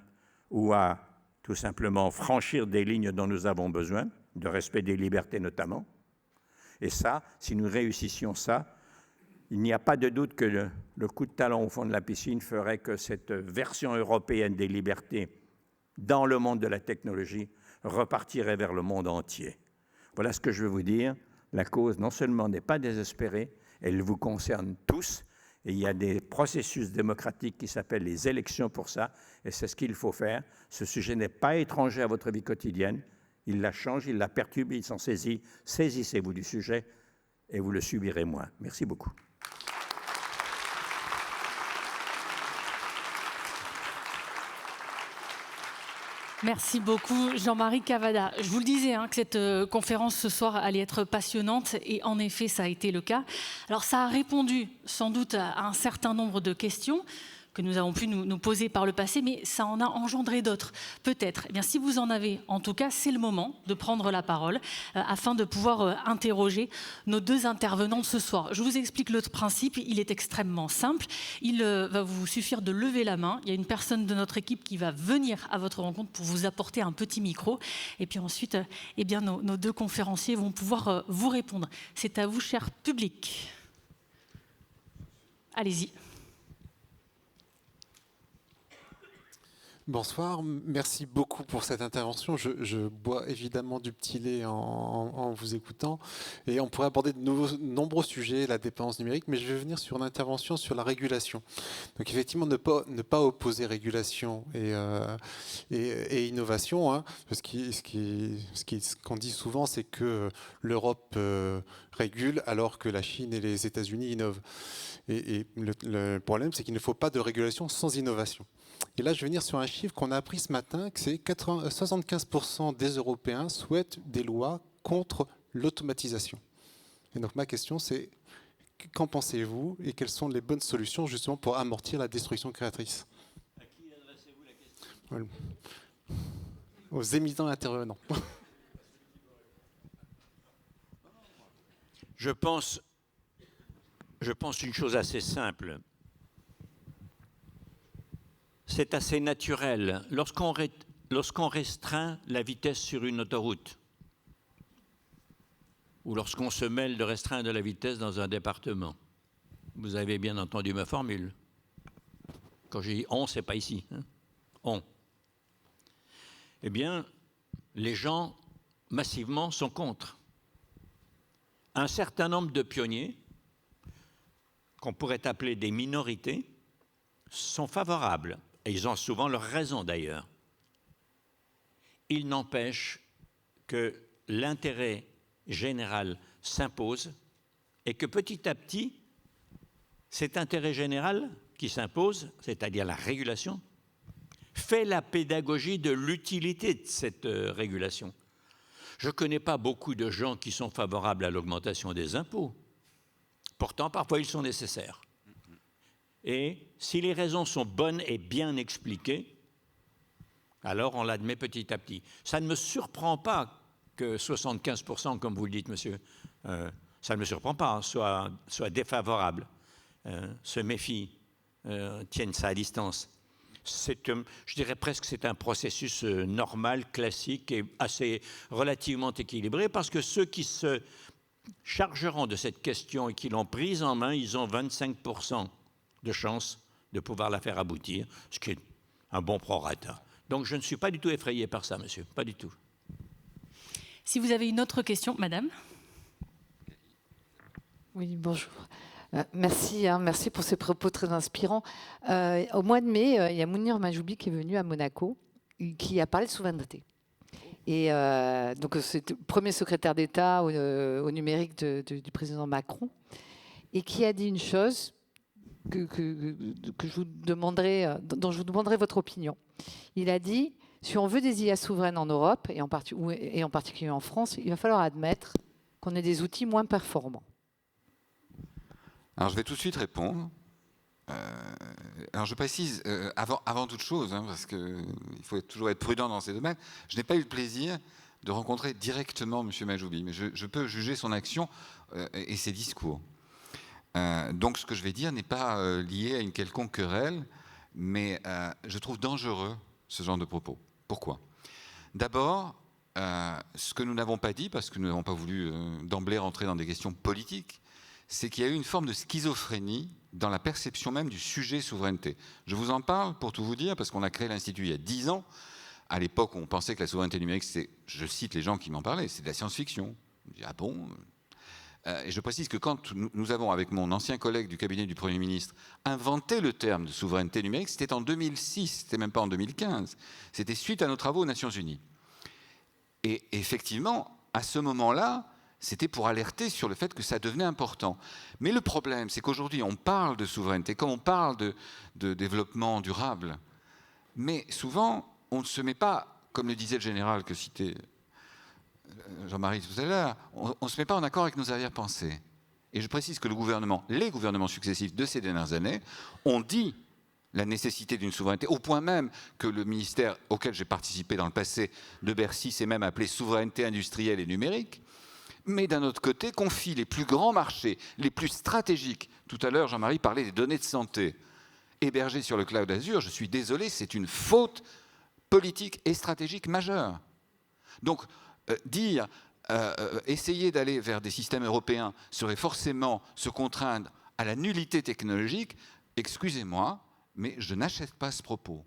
ou à tout simplement franchir des lignes dont nous avons besoin, de respect des libertés notamment. Et ça, si nous réussissions ça, il n'y a pas de doute que le coup de talon au fond de la piscine ferait que cette version européenne des libertés dans le monde de la technologie repartirait vers le monde entier. Voilà ce que je veux vous dire. La cause, non seulement n'est pas désespérée, elle vous concerne tous. Et il y a des processus démocratiques qui s'appellent les élections pour ça. Et c'est ce qu'il faut faire. Ce sujet n'est pas étranger à votre vie quotidienne. Il la change, il la perturbe, il s'en saisit. Saisissez-vous du sujet et vous le subirez moins. Merci beaucoup. Merci beaucoup Jean-Marie Cavada. Je vous le disais que cette conférence ce soir allait être passionnante et en effet ça a été le cas. Alors ça a répondu sans doute à un certain nombre de questions que nous avons pu nous poser par le passé, mais ça en a engendré d'autres, peut-être. Eh bien, si vous en avez, en tout cas, c'est le moment de prendre la parole afin de pouvoir interroger nos deux intervenants de ce soir. Je vous explique le principe, il est extrêmement simple. Il va vous suffire de lever la main. Il y a une personne de notre équipe qui va venir à votre rencontre pour vous apporter un petit micro. Et puis ensuite, eh bien, nos deux conférenciers vont pouvoir vous répondre. C'est à vous, cher public. Allez-y. Bonsoir, merci beaucoup pour cette intervention. Je bois évidemment du petit lait en vous écoutant et on pourrait aborder de nombreux sujets, la dépendance numérique, mais je vais venir sur une intervention sur la régulation. Donc effectivement, ne pas opposer régulation et innovation. Parce qu'on dit souvent, c'est que l'Europe régule alors que la Chine et les États-Unis innovent. Et le problème, c'est qu'il ne faut pas de régulation sans innovation. Et là, je vais venir sur un chiffre qu'on a appris ce matin, que c'est 75% des Européens souhaitent des lois contre l'automatisation. Et donc ma question, c'est qu'en pensez-vous et quelles sont les bonnes solutions justement pour amortir la destruction créatrice? À qui adressez-vous la question? Voilà. Aux éminents intervenants. Je pense une chose assez simple. C'est assez naturel. Lorsqu'on restreint la vitesse sur une autoroute, ou lorsqu'on se mêle de restreindre la vitesse dans un département, vous avez bien entendu ma formule. Quand j'ai dit « on », ce n'est pas ici. On. Eh bien, les gens, massivement, sont contre. Un certain nombre de pionniers, qu'on pourrait appeler des minorités, sont favorables. Et ils ont souvent leur raison d'ailleurs. Il n'empêche que l'intérêt général s'impose et que petit à petit, cet intérêt général qui s'impose, c'est-à-dire la régulation, fait la pédagogie de l'utilité de cette régulation. Je ne connais pas beaucoup de gens qui sont favorables à l'augmentation des impôts. Pourtant, parfois, ils sont nécessaires. Et si les raisons sont bonnes et bien expliquées, alors on l'admet petit à petit. Ça ne me surprend pas que 75%, comme vous le dites, monsieur, ça ne me surprend pas, soit défavorable, se méfient, tiennent ça à distance. Je dirais presque que c'est un processus normal, classique et assez relativement équilibré, parce que ceux qui se chargeront de cette question et qui l'ont prise en main, ils ont 25% de chance de pouvoir la faire aboutir, ce qui est un bon prorata. Donc je ne suis pas du tout effrayé par ça, monsieur, pas du tout. Si vous avez une autre question, madame. Oui, bonjour. Merci, merci pour ces propos très inspirants. Au mois de mai, il y a Mounir Majoubi qui est venu à Monaco, qui a parlé de souveraineté. Et donc c'est le premier secrétaire d'État au numérique du président Macron, et qui a dit une chose que je vous demanderai, dont je vous demanderai votre opinion. Il a dit Si on veut des IA souveraines en Europe, et en particulier en France, il va falloir admettre qu'on ait des outils moins performants. Alors je vais tout de suite répondre. Alors je précise, avant toute chose, parce qu'il faut toujours être prudent dans ces domaines, je n'ai pas eu le plaisir de rencontrer directement M. Majoubi, mais je peux juger son action et ses discours. Donc ce que je vais dire n'est pas lié à une quelconque querelle, mais je trouve dangereux ce genre de propos. Pourquoi ? D'abord, ce que nous n'avons pas dit, parce que nous n'avons pas voulu d'emblée rentrer dans des questions politiques, c'est qu'il y a eu une forme de schizophrénie dans la perception même du sujet souveraineté. Je vous en parle pour tout vous dire, parce qu'on a créé l'Institut il y a 10 ans. À l'époque, on pensait que la souveraineté numérique, c'est, je cite les gens qui m'en parlaient, c'est de la science-fiction. Je dis, ah bon ? Et je précise que quand nous avons, avec mon ancien collègue du cabinet du Premier ministre, inventé le terme de souveraineté numérique, c'était en 2006, c'était même pas en 2015. C'était suite à nos travaux aux Nations Unies. Et effectivement, à ce moment-là, c'était pour alerter sur le fait que ça devenait important. Mais le problème, c'est qu'aujourd'hui, on parle de souveraineté, comme on parle de développement durable. Mais souvent, on ne se met pas, comme le disait le général que citait Jean-Marie tout à l'heure, on ne se met pas en accord avec nos arrière-pensées. Et je précise que les gouvernements successifs de ces dernières années ont dit la nécessité d'une souveraineté, au point même que le ministère auquel j'ai participé dans le passé de Bercy s'est même appelé souveraineté industrielle et numérique, mais d'un autre côté confie les plus grands marchés, les plus stratégiques. Tout à l'heure, Jean-Marie parlait des données de santé hébergées sur le cloud Azure. Je suis désolé, c'est une faute politique et stratégique majeure. Donc, essayer d'aller vers des systèmes européens serait forcément se contraindre à la nullité technologique. Excusez-moi, mais je n'achète pas ce propos.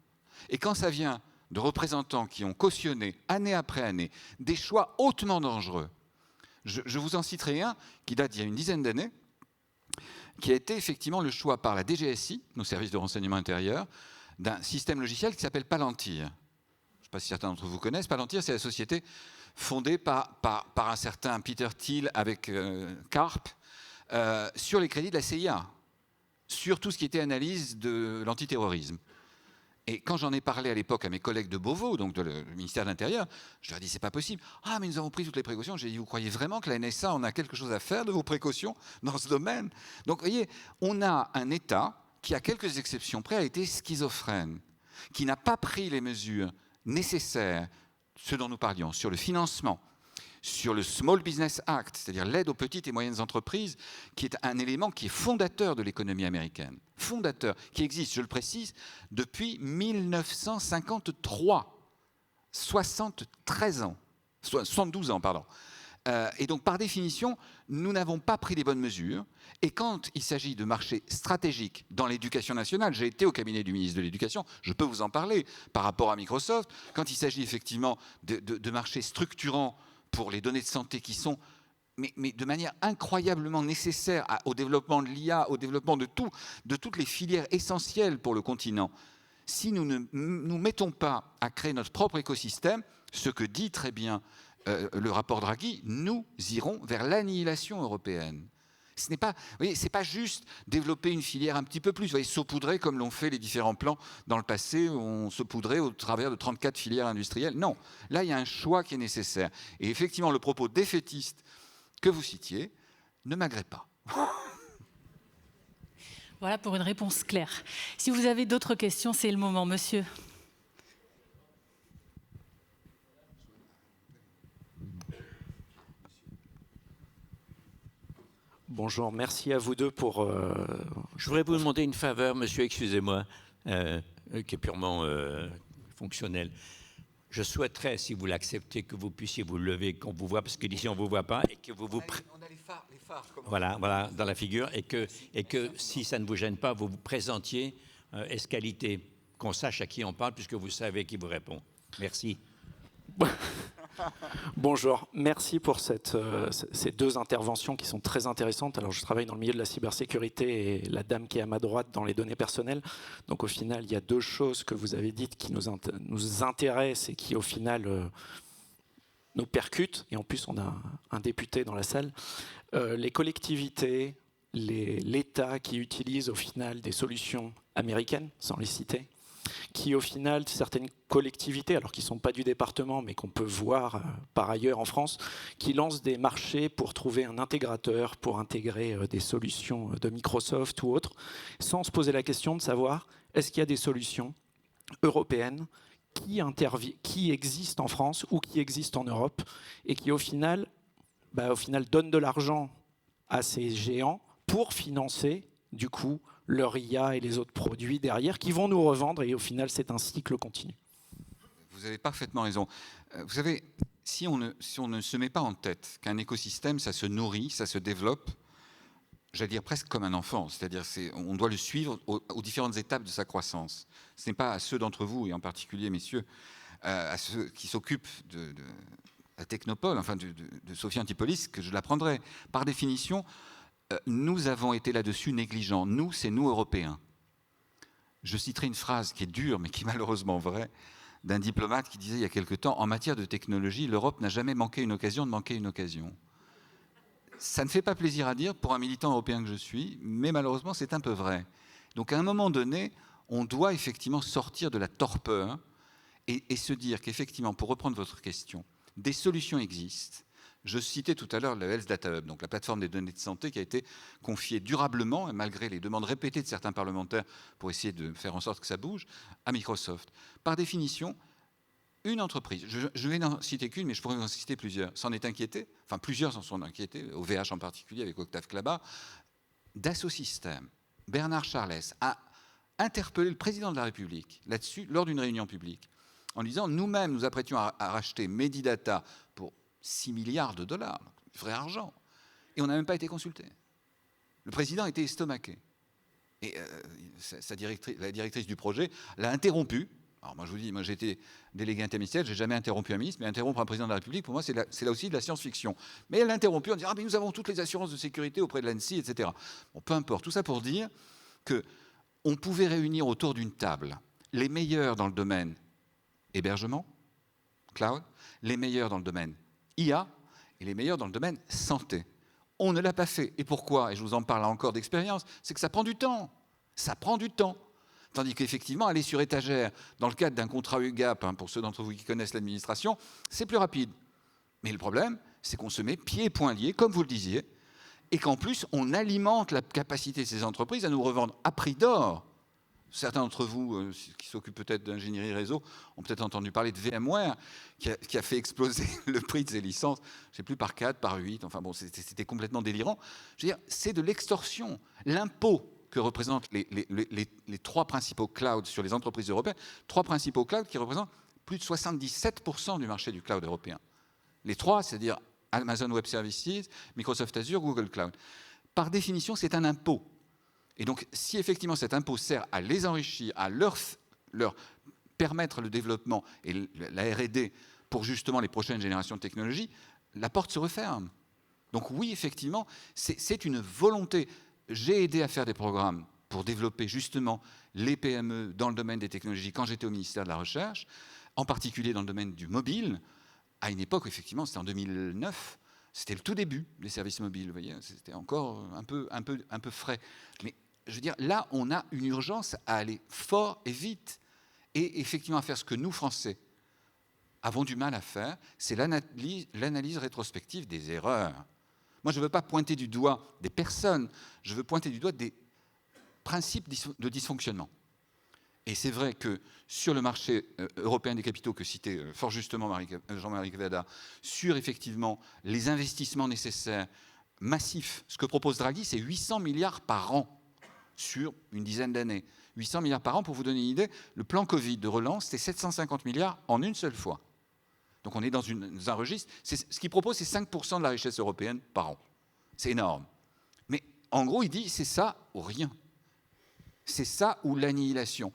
Et quand ça vient de représentants qui ont cautionné, année après année, des choix hautement dangereux, je vous en citerai un qui date d'il y a une dizaine d'années, qui a été effectivement le choix par la DGSI, nos services de renseignement intérieur, d'un système logiciel qui s'appelle Palantir. Je ne sais pas si certains d'entre vous connaissent. Palantir, c'est la société fondée par un certain Peter Thiel avec Karp sur les crédits de la CIA, sur tout ce qui était analyse de l'antiterrorisme. Et quand j'en ai parlé à l'époque à mes collègues de Beauvau, donc du ministère de l'Intérieur, je leur ai dit, c'est pas possible. Ah, mais nous avons pris toutes les précautions. J'ai dit, vous croyez vraiment que la NSA en a quelque chose à faire de vos précautions dans ce domaine ? Donc, vous voyez, on a un État qui, à quelques exceptions près, a été schizophrène, qui n'a pas pris les mesures nécessaires, ce dont nous parlions, sur le financement, sur le Small Business Act, c'est-à-dire l'aide aux petites et moyennes entreprises, qui est un élément qui est fondateur de l'économie américaine, fondateur, qui existe, je le précise, depuis 1953, 73 ans, 72 ans, pardon. Et donc, par définition, nous n'avons pas pris les bonnes mesures. Et quand il s'agit de marchés stratégiques dans l'éducation nationale, j'ai été au cabinet du ministre de l'Éducation, je peux vous en parler, par rapport à Microsoft, quand il s'agit effectivement de marchés structurants pour les données de santé qui sont, mais de manière incroyablement nécessaire au développement de l'IA, au développement de toutes les filières essentielles pour le continent. Si nous ne nous mettons pas à créer notre propre écosystème, ce que dit très bien le rapport Draghi, nous irons vers l'annihilation européenne. Ce n'est pas, vous voyez, c'est pas juste développer une filière un petit peu plus, vous voyez, saupoudrer comme l'ont fait les différents plans dans le passé, où on saupoudrait au travers de 34 filières industrielles. Non, là il y a un choix qui est nécessaire. Et effectivement, le propos défaitiste que vous citiez ne m'agrée pas. Voilà pour une réponse claire. Si vous avez d'autres questions, c'est le moment, monsieur. Bonjour, merci à vous deux pour... Je voudrais vous demander une faveur, monsieur, excusez-moi, qui est purement fonctionnelle. Je souhaiterais, si vous l'acceptez, que vous puissiez vous lever, qu'on vous voit, parce que d'ici on ne vous voit pas, et que vous vous... On a les phares voilà, dans la figure, et que si ça ne vous gêne pas, vous vous présentiez esqualité, qu'on sache à qui on parle, puisque vous savez qui vous répond. Merci. Bonjour, merci pour ces deux interventions qui sont très intéressantes. Alors je travaille dans le milieu de la cybersécurité et la dame qui est à ma droite dans les données personnelles. Donc au final, il y a deux choses que vous avez dites qui nous intéressent et qui au final nous percutent. Et en plus, on a un député dans la salle. Les collectivités, l'État qui utilise au final des solutions américaines, sans les citer, qui au final, certaines collectivités, alors qui ne sont pas du département, mais qu'on peut voir par ailleurs en France, qui lancent des marchés pour trouver un intégrateur, pour intégrer des solutions de Microsoft ou autres, sans se poser la question de savoir est-ce qu'il y a des solutions européennes qui existent en France ou qui existent en Europe et qui au final donnent de l'argent à ces géants pour financer du coup leur IA et les autres produits derrière qui vont nous revendre, et au final c'est un cycle continu. Vous avez parfaitement raison. Vous savez, si on ne se met pas en tête qu'un écosystème, ça se nourrit, ça se développe, j'allais dire presque comme un enfant, c'est-à-dire on doit le suivre aux différentes étapes de sa croissance. Ce n'est pas à ceux d'entre vous, et en particulier, messieurs, à ceux qui s'occupent de la technopole, enfin de Sophie Antipolis, que je l'apprendrai. Par définition, nous avons été là-dessus négligents. Nous, c'est nous, Européens. Je citerai une phrase qui est dure, mais qui est malheureusement vraie, d'un diplomate qui disait il y a quelque temps, en matière de technologie, l'Europe n'a jamais manqué une occasion de manquer une occasion. Ça ne fait pas plaisir à dire pour un militant européen que je suis, mais malheureusement, c'est un peu vrai. Donc à un moment donné, on doit effectivement sortir de la torpeur et se dire qu'effectivement, pour reprendre votre question, des solutions existent. Je citais tout à l'heure le Health Data Hub, donc la plateforme des données de santé qui a été confiée durablement, et malgré les demandes répétées de certains parlementaires pour essayer de faire en sorte que ça bouge, à Microsoft. Par définition, une entreprise, je vais n'en citer qu'une, mais je pourrais en citer plusieurs, s'en est inquiété, enfin plusieurs s'en sont inquiétés, OVH en particulier avec Octave Klaba. Dassault Systèmes, Bernard Charlès a interpellé le président de la République là-dessus lors d'une réunion publique en disant nous-mêmes nous apprêtions à racheter Medidata pour 6 milliards de dollars, vrai argent, et on n'a même pas été consulté. Le président était estomaqué. Et la directrice du projet l'a interrompu. Alors moi je vous dis, j'ai été délégué interministériel, je n'ai jamais interrompu un ministre, mais interrompre un président de la République, pour moi c'est là aussi de la science-fiction. Mais elle l'a interrompu en disant mais nous avons toutes les assurances de sécurité auprès de l'ANSSI, etc. Bon, peu importe, tout ça pour dire qu'on pouvait réunir autour d'une table les meilleurs dans le domaine hébergement, cloud, les meilleurs dans le domaine IA et les meilleurs dans le domaine santé. On ne l'a pas fait. Et pourquoi? Et je vous en parle encore d'expérience, c'est que ça prend du temps. Ça prend du temps. Tandis qu'effectivement, aller sur étagère, dans le cadre d'un contrat UGAP, pour ceux d'entre vous qui connaissent l'administration, c'est plus rapide. Mais le problème, c'est qu'on se met pieds et poings liés, comme vous le disiez, et qu'en plus, on alimente la capacité de ces entreprises à nous revendre à prix d'or. Certains d'entre vous qui s'occupent peut-être d'ingénierie réseau ont peut-être entendu parler de VMware qui a fait exploser le prix de ses licences, je ne sais plus, par 4, par 8, enfin bon, c'était complètement délirant. Je veux dire, c'est de l'extorsion. L'impôt que représentent les trois principaux clouds sur les entreprises européennes, trois principaux clouds qui représentent plus de 77% du marché du cloud européen. Les trois, c'est-à-dire Amazon Web Services, Microsoft Azure, Google Cloud. Par définition, c'est un impôt. Et donc, si effectivement cet impôt sert à les enrichir, à leur permettre le développement et la R&D pour justement les prochaines générations de technologies, la porte se referme. Donc oui, effectivement, c'est une volonté. J'ai aidé à faire des programmes pour développer justement les PME dans le domaine des technologies quand j'étais au ministère de la Recherche, en particulier dans le domaine du mobile, à une époque, effectivement, c'était en 2009, c'était le tout début des services mobiles, vous voyez, c'était encore un peu frais. Mais je veux dire, là, on a une urgence à aller fort et vite. Et effectivement, à faire ce que nous, Français, avons du mal à faire, c'est l'analyse rétrospective des erreurs. Moi, je ne veux pas pointer du doigt des personnes, je veux pointer du doigt des principes de dysfonctionnement. Et c'est vrai que sur le marché européen des capitaux que citait fort justement Jean-Marie Cavada, sur effectivement les investissements nécessaires, massifs, ce que propose Draghi, c'est 800 milliards par an sur une dizaine d'années. 800 milliards par an, pour vous donner une idée, le plan Covid de relance, c'est 750 milliards en une seule fois. Donc on est dans un registre, ce qu'il propose, c'est 5% de la richesse européenne par an. C'est énorme. Mais en gros, il dit, c'est ça ou rien. C'est ça ou l'annihilation.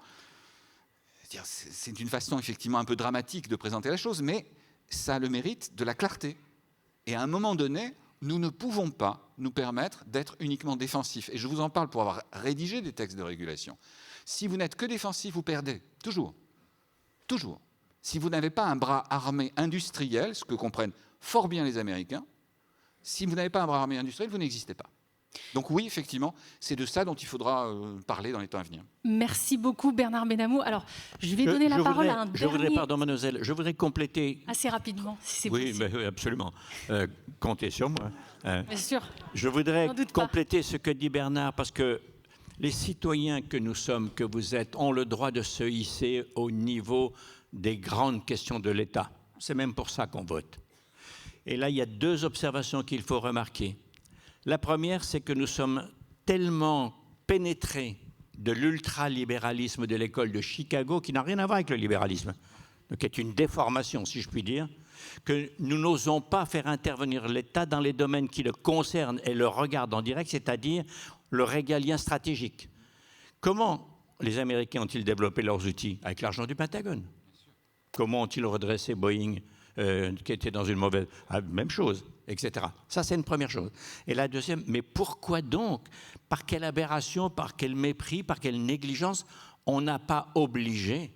C'est une façon effectivement un peu dramatique de présenter la chose, mais ça a le mérite de la clarté. Et à un moment donné, nous ne pouvons pas nous permettre d'être uniquement défensifs. Et je vous en parle pour avoir rédigé des textes de régulation. Si vous n'êtes que défensif, vous perdez. Toujours. Toujours. Si vous n'avez pas un bras armé industriel, ce que comprennent fort bien les Américains, si vous n'avez pas un bras armé industriel, vous n'existez pas. Donc oui, effectivement, c'est de ça dont il faudra parler dans les temps à venir. Merci beaucoup Bernard Benamou. Alors, je vais donner la parole à un dernier... Pardon mademoiselle, je voudrais compléter... Assez rapidement, si c'est oui, possible. Oui, absolument. Comptez sur moi. Bien sûr. Je voudrais compléter ce que dit Bernard, parce que les citoyens que nous sommes, que vous êtes, ont le droit de se hisser au niveau des grandes questions de l'État. C'est même pour ça qu'on vote. Et là, il y a 2 observations qu'il faut remarquer. La première, c'est que nous sommes tellement pénétrés de l'ultralibéralisme de l'école de Chicago, qui n'a rien à voir avec le libéralisme, qui est une déformation, si je puis dire, que nous n'osons pas faire intervenir l'État dans les domaines qui le concernent et le regardent en direct, c'est-à-dire le régalien stratégique. Comment les Américains ont-ils développé leurs outils? Avec l'argent du Pentagone. Comment ont-ils redressé Boeing, qui était dans une mauvaise... même chose, etc. Ça, c'est une première chose. Et la deuxième, mais pourquoi donc? Par quelle aberration, par quel mépris, par quelle négligence on n'a pas obligé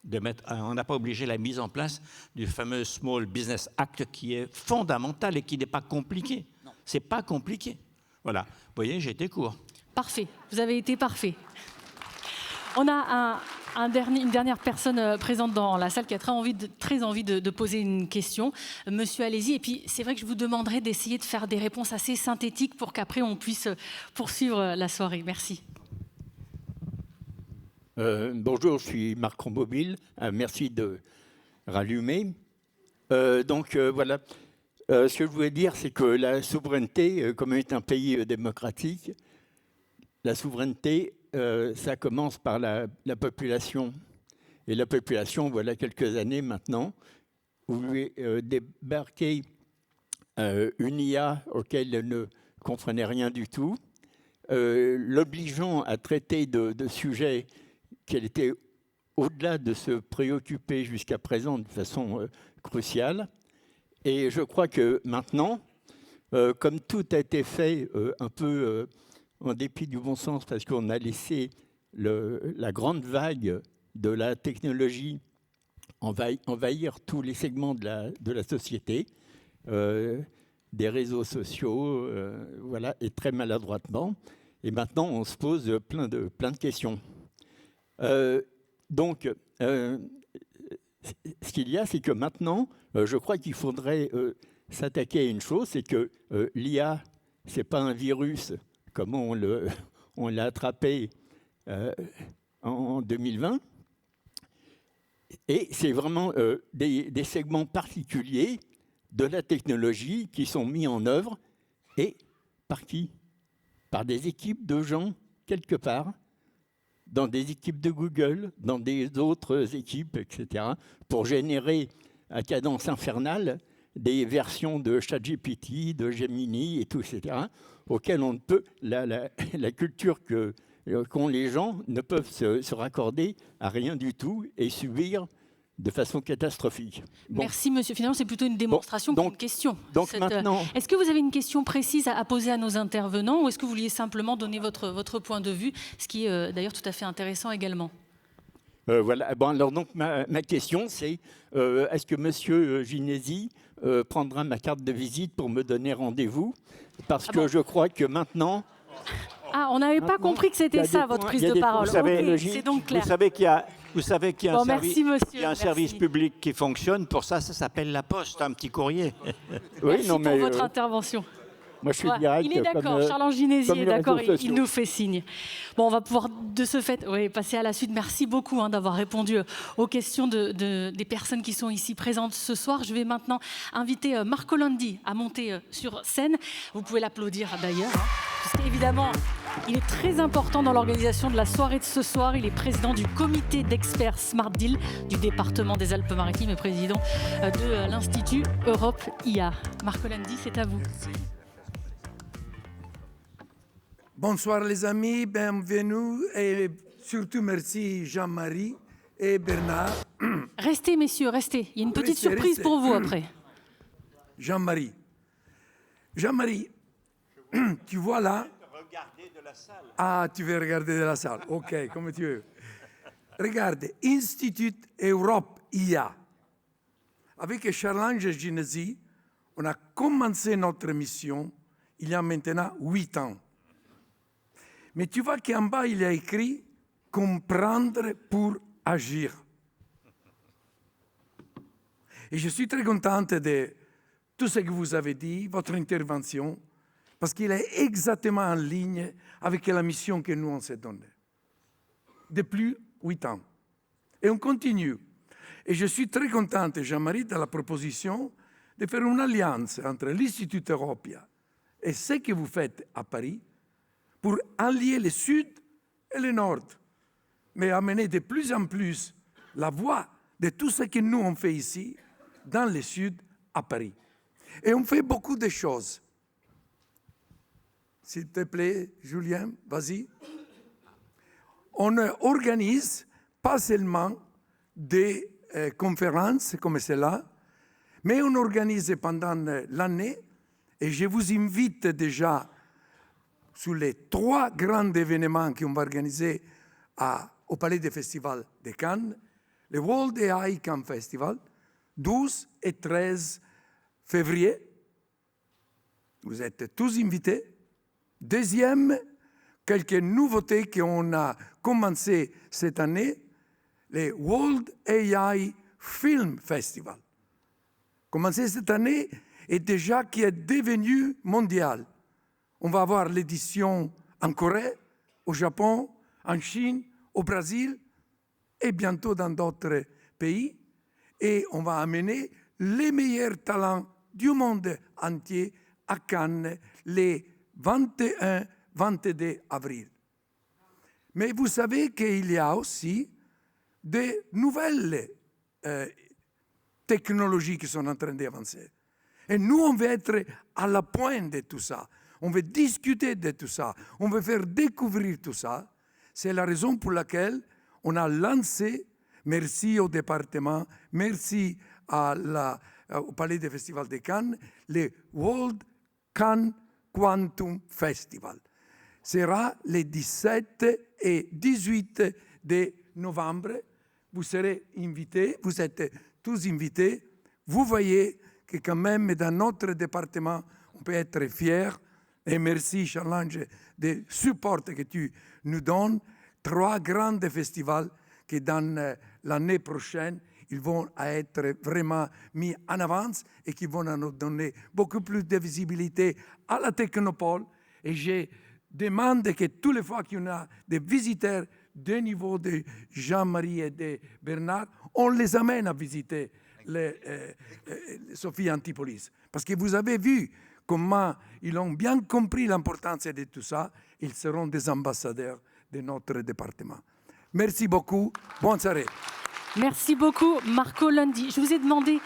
la mise en place du fameux Small Business Act qui est fondamental et qui n'est pas compliqué. C'est pas compliqué. Voilà. Vous voyez, j'ai été court. Parfait. Vous avez été parfait. On a une dernière personne présente dans la salle qui a très envie de poser une question. Monsieur, allez-y. Et puis, c'est vrai que je vous demanderai d'essayer de faire des réponses assez synthétiques pour qu'après, on puisse poursuivre la soirée. Merci. Bonjour, je suis Marc Romboville. Merci de rallumer. Voilà. Ce que je voulais dire, c'est que la souveraineté, comme est un pays démocratique, la souveraineté, ça commence par la population. Et la population, voilà quelques années maintenant, voulait débarquer une IA auquel elle ne comprenait rien du tout, l'obligeant à traiter de sujets qu'elle était au-delà de se préoccuper jusqu'à présent de façon cruciale. Et je crois que maintenant, comme tout a été fait un peu en dépit du bon sens, parce qu'on a laissé la grande vague de la technologie envahir tous les segments de la société, des réseaux sociaux, voilà, et très maladroitement. Et maintenant, on se pose plein de questions. Ce qu'il y a, c'est que maintenant, je crois qu'il faudrait s'attaquer à une chose, c'est que l'IA, ce n'est pas un virus comme on l'a attrapé en 2020, et c'est vraiment des segments particuliers de la technologie qui sont mis en œuvre, et par qui? Par des équipes de gens, quelque part, dans des équipes de Google, dans des autres équipes, etc., pour générer à cadence infernale des versions de ChatGPT, de Gemini et tout, etc., auxquelles on ne peut, la culture qu'ont les gens ne peuvent se raccorder à rien du tout et subir de façon catastrophique. Bon. Merci, monsieur. Finalement, c'est plutôt une démonstration qu'une question. Maintenant... Est-ce que vous avez une question précise à poser à nos intervenants ou est-ce que vous vouliez simplement donner votre point de vue, ce qui est d'ailleurs tout à fait intéressant également? Voilà. Bon, alors donc ma question, c'est est-ce que monsieur Ginesi prendra ma carte de visite pour me donner rendez-vous? Parce que je crois que maintenant... Ah, on n'avait pas compris que c'était ça, votre prise de parole. C'est donc clair. Vous savez qu'il y a un service public qui fonctionne. Pour ça, ça s'appelle la Poste, un petit courrier. Merci pour votre intervention. Moi, je suis direct. Il est d'accord, Charles Ginesi est d'accord, il nous fait signe. Bon, on va pouvoir de ce fait passer à la suite. Merci beaucoup d'avoir répondu aux questions des personnes qui sont ici présentes ce soir. Je vais maintenant inviter Marco Landi à monter sur scène. Vous pouvez l'applaudir d'ailleurs, parce qu'évidemment, il est très important dans l'organisation de la soirée de ce soir. Il est président du comité d'experts Smart Deal du département des Alpes-Maritimes et président de l'Institut Europe IA. Marco Landi, c'est à vous. Bonsoir les amis, bienvenue et surtout merci Jean-Marie et Bernard. Restez messieurs, restez. Il y a une petite surprise pour vous après. Jean-Marie, tu vois là. Ah, tu veux regarder de la salle. Ok, comme tu veux. Regarde, Institut Europe IA. Avec Charles-Ange Ginesi, on a commencé notre mission il y a maintenant 8 ans. Mais tu vois qu'en bas, il y a écrit « comprendre pour agir ». Et je suis très contente de tout ce que vous avez dit, votre intervention, parce qu'il est exactement en ligne avec la mission que nous on s'est donnée. Depuis 8 ans. Et on continue. Et je suis très contente, Jean-Marie, de la proposition de faire une alliance entre l'Institut Europia et ce que vous faites à Paris pour allier le Sud et le Nord, mais amener de plus en plus la voix de tout ce que nous on fait ici, dans le Sud, à Paris. Et on fait beaucoup de choses. S'il te plaît, Julien, vas-y. On organise pas seulement des conférences comme celle-là, mais on organise pendant l'année, et je vous invite déjà sur les 3 grands événements qu'on va organiser au Palais des Festivals de Cannes, le World AI Cannes Festival, 12 et 13 février. Vous êtes tous invités. Deuxième, quelques nouveautés qu'on a commencé cette année, le World AI Film Festival. Commencé cette année et déjà qui est devenu mondial. On va avoir l'édition en Corée, au Japon, en Chine, au Brésil et bientôt dans d'autres pays. Et on va amener les meilleurs talents du monde entier à Cannes les 21-22 avril. Mais vous savez qu'il y a aussi de nouvelles technologies qui sont en train d'avancer. Et nous, on veut être à la pointe de tout ça. On veut discuter de tout ça. On veut faire découvrir tout ça. C'est la raison pour laquelle on a lancé, merci au département, merci au Palais des Festivals de Cannes, le World Cannes Quantum Festival. Sera les 17 et 18 de novembre. Vous serez invités, vous êtes tous invités. Vous voyez que quand même dans notre département, on peut être fiers. Et merci, Charles-Ange, du support que tu nous donnes. 3 grands festivals qui, dans l'année prochaine, ils vont être vraiment mis en avance et qui vont nous donner beaucoup plus de visibilité à la Technopole. Et je demande que toutes les fois qu'il y a des visiteurs de niveau de Jean-Marie et de Bernard, on les amène à visiter Sophie Antipolis. Parce que vous avez vu comment ils ont bien compris l'importance de tout ça. Ils seront des ambassadeurs de notre département. Merci beaucoup. Bonne soirée. Merci beaucoup, Marco Lundi. Je vous ai demandé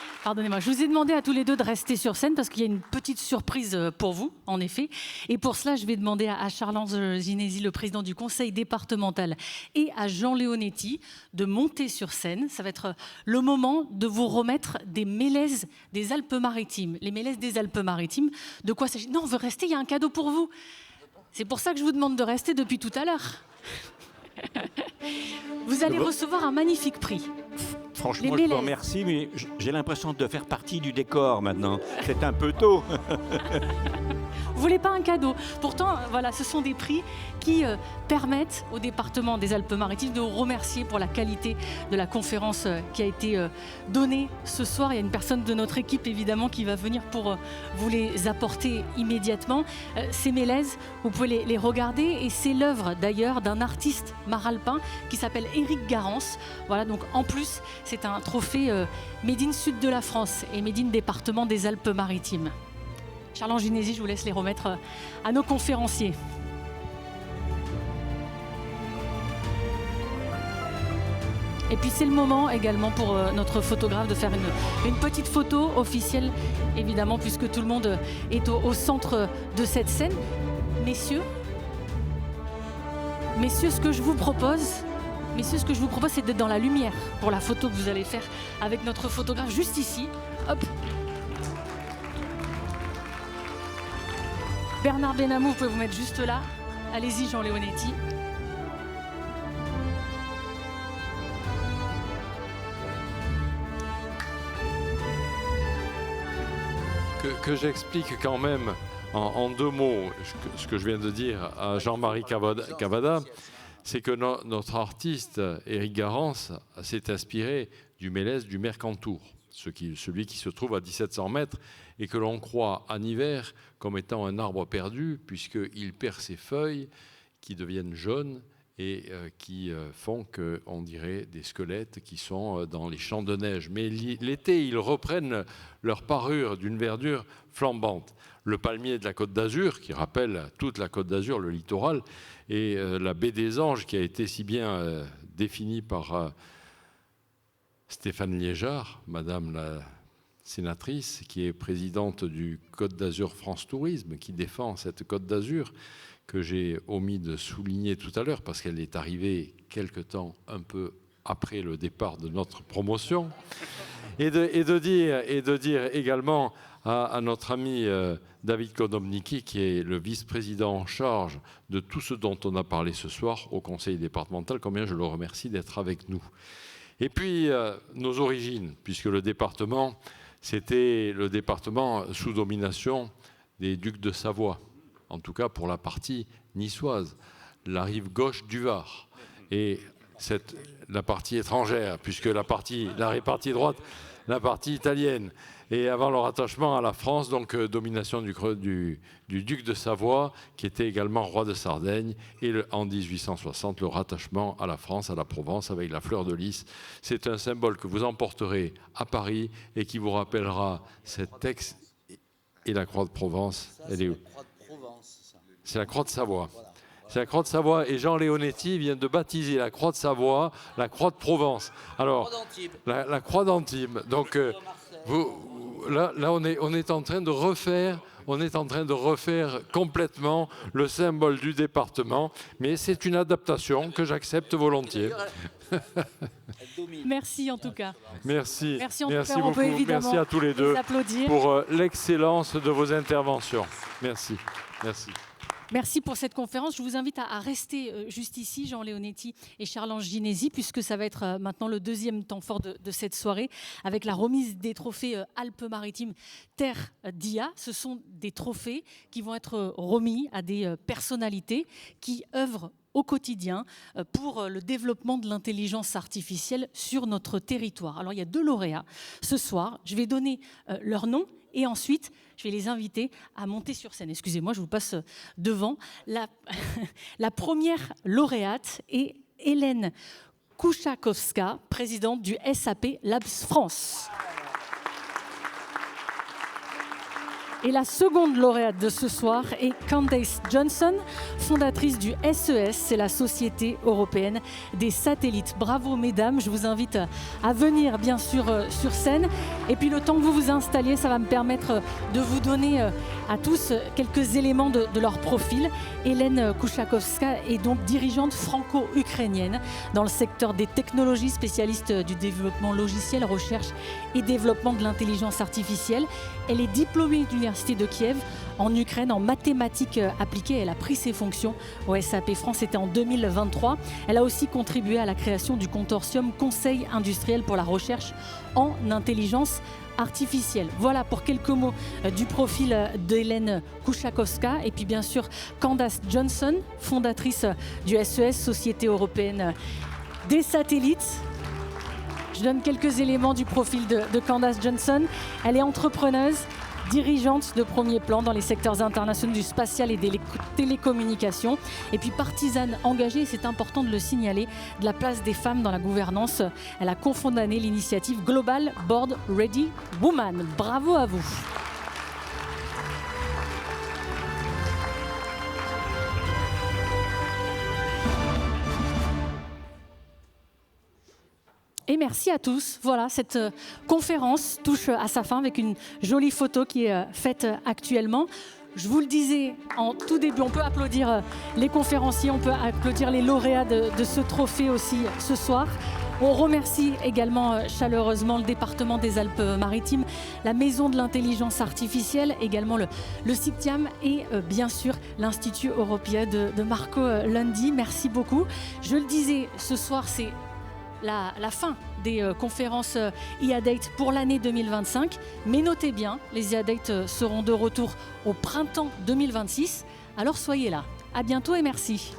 à tous les deux de rester sur scène parce qu'il y a une petite surprise pour vous, en effet. Et pour cela, je vais demander à Charles-Ange Ginesi, le président du conseil départemental, et à Jean Leonetti de monter sur scène. Ça va être le moment de vous remettre des mélèzes des Alpes-Maritimes. Les mélèzes des Alpes-Maritimes, de quoi s'agit-il? Non, on veut rester, il y a un cadeau pour vous. C'est pour ça que je vous demande de rester depuis tout à l'heure. Vous allez recevoir un magnifique prix. Franchement, je vous remercie, mais j'ai l'impression de faire partie du décor maintenant. C'est un peu tôt. Vous voulez pas un cadeau? Pourtant, voilà, ce sont des prix qui permettent au département des Alpes-Maritimes de vous remercier pour la qualité de la conférence qui a été donnée ce soir. Il y a une personne de notre équipe, évidemment, qui va venir pour vous les apporter immédiatement. Ces mélèzes, vous pouvez les regarder et c'est l'œuvre d'ailleurs d'un artiste maralpin qui s'appelle Éric Garance. Voilà, donc en plus, c'est un trophée Made in Sud de la France et Made in département des Alpes-Maritimes. Charles-Ange Ginesi, je vous laisse les remettre à nos conférenciers. Et puis c'est le moment également pour notre photographe de faire une petite photo officielle, évidemment, puisque tout le monde est au centre de cette scène. Messieurs, ce que je vous propose, c'est d'être dans la lumière pour la photo que vous allez faire avec notre photographe juste ici. Hop. Bernard Benamou, vous pouvez vous mettre juste là. Allez-y, Jean Leonetti. Que j'explique quand même en 2 mots ce que je viens de dire à Jean-Marie Cavada, c'est que notre artiste, Éric Garance, s'est inspiré du mélèze du Mercantour, celui qui se trouve à 1700 mètres et que l'on croit en hiver comme étant un arbre perdu, puisqu'il perd ses feuilles qui deviennent jaunes et qui font qu'on dirait des squelettes qui sont dans les champs de neige. Mais l'été, ils reprennent leur parure d'une verdure flambante. Le palmier de la Côte d'Azur, qui rappelle toute la Côte d'Azur, le littoral, et la baie des Anges, qui a été si bien définie par Stéphane Liégeard, Madame la sénatrice, qui est présidente du Côte d'Azur France Tourisme, qui défend cette Côte d'Azur, que j'ai omis de souligner tout à l'heure, parce qu'elle est arrivée quelque temps un peu après le départ de notre promotion, et de dire également à notre ami David Kodomniki, qui est le vice-président en charge de tout ce dont on a parlé ce soir au conseil départemental, combien je le remercie d'être avec nous. Et puis, nos origines, puisque le département, c'était le département sous domination des ducs de Savoie, en tout cas pour la partie niçoise, la rive gauche du Var, et la partie étrangère, puisque la partie droite, la partie italienne. Et avant le rattachement à la France, donc domination du duc de Savoie, qui était également roi de Sardaigne, et en 1860, le rattachement à la France, à la Provence, avec la fleur de lys. C'est un symbole que vous emporterez à Paris et qui vous rappellera cet texte et la croix de Provence. Elle est où ? C'est la croix de Savoie. C'est la croix de Savoie, et Jean Leonetti vient de baptiser la croix de Savoie la croix de Provence. Alors, la croix d'Antibes. Donc, là, on est en train de refaire complètement le symbole du département, mais c'est une adaptation que j'accepte volontiers. Merci en tout cas. Merci. Merci beaucoup. Merci à tous les deux pour l'excellence de vos interventions. Merci. Merci pour cette conférence. Je vous invite à rester juste ici, Jean Leonetti et Charles-Ange Ginesi, puisque ça va être maintenant le deuxième temps fort de cette soirée, avec la remise des trophées Alpes-Maritimes Terre d'IA. Ce sont des trophées qui vont être remis à des personnalités qui œuvrent au quotidien pour le développement de l'intelligence artificielle sur notre territoire. Alors, il y a 2 lauréats ce soir. Je vais donner leur nom et ensuite, je vais les inviter à monter sur scène. Excusez-moi, je vous passe devant. La première lauréate est Hélène Kouchakowska, présidente du SAP Labs France. Et la seconde lauréate de ce soir est Candace Johnson, fondatrice du SES, c'est la Société européenne des satellites. Bravo mesdames, je vous invite à venir bien sûr sur scène. Et puis le temps que vous vous installiez, ça va me permettre de vous donner à tous quelques éléments de leur profil. Hélène Kouchakowska est donc dirigeante franco-ukrainienne dans le secteur des technologies, spécialiste du développement logiciel, recherche et développement de l'intelligence artificielle. Elle est diplômée de l'Université de Kiev en Ukraine en mathématiques appliquées. Elle a pris ses fonctions au SAP France, c'était en 2023. Elle a aussi contribué à la création du consortium Conseil industriel pour la recherche en intelligence artificielle. Voilà pour quelques mots du profil d'Hélène Kouchakowska. Et puis bien sûr Candace Johnson, fondatrice du SES, Société européenne des satellites. Je donne quelques éléments du profil de Candace Johnson. Elle est entrepreneuse, dirigeante de premier plan dans les secteurs internationaux du spatial et des télécommunications. Et puis partisane engagée, c'est important de le signaler, de la place des femmes dans la gouvernance. Elle a cofondé l'initiative Global Board Ready Woman. Bravo à vous. Et merci à tous. Voilà, cette conférence touche à sa fin avec une jolie photo qui est faite actuellement. Je vous le disais en tout début, on peut applaudir les conférenciers, on peut applaudir les lauréats de ce trophée aussi ce soir. On remercie également chaleureusement le département des Alpes-Maritimes, la Maison de l'intelligence artificielle, également le CICTIAM et bien sûr l'Institut européen de Marco Lundi. Merci beaucoup. Je le disais, ce soir c'est la fin des conférences IA-Date pour l'année 2025. Mais notez bien, les IA-Date seront de retour au printemps 2026. Alors soyez là. À bientôt et merci.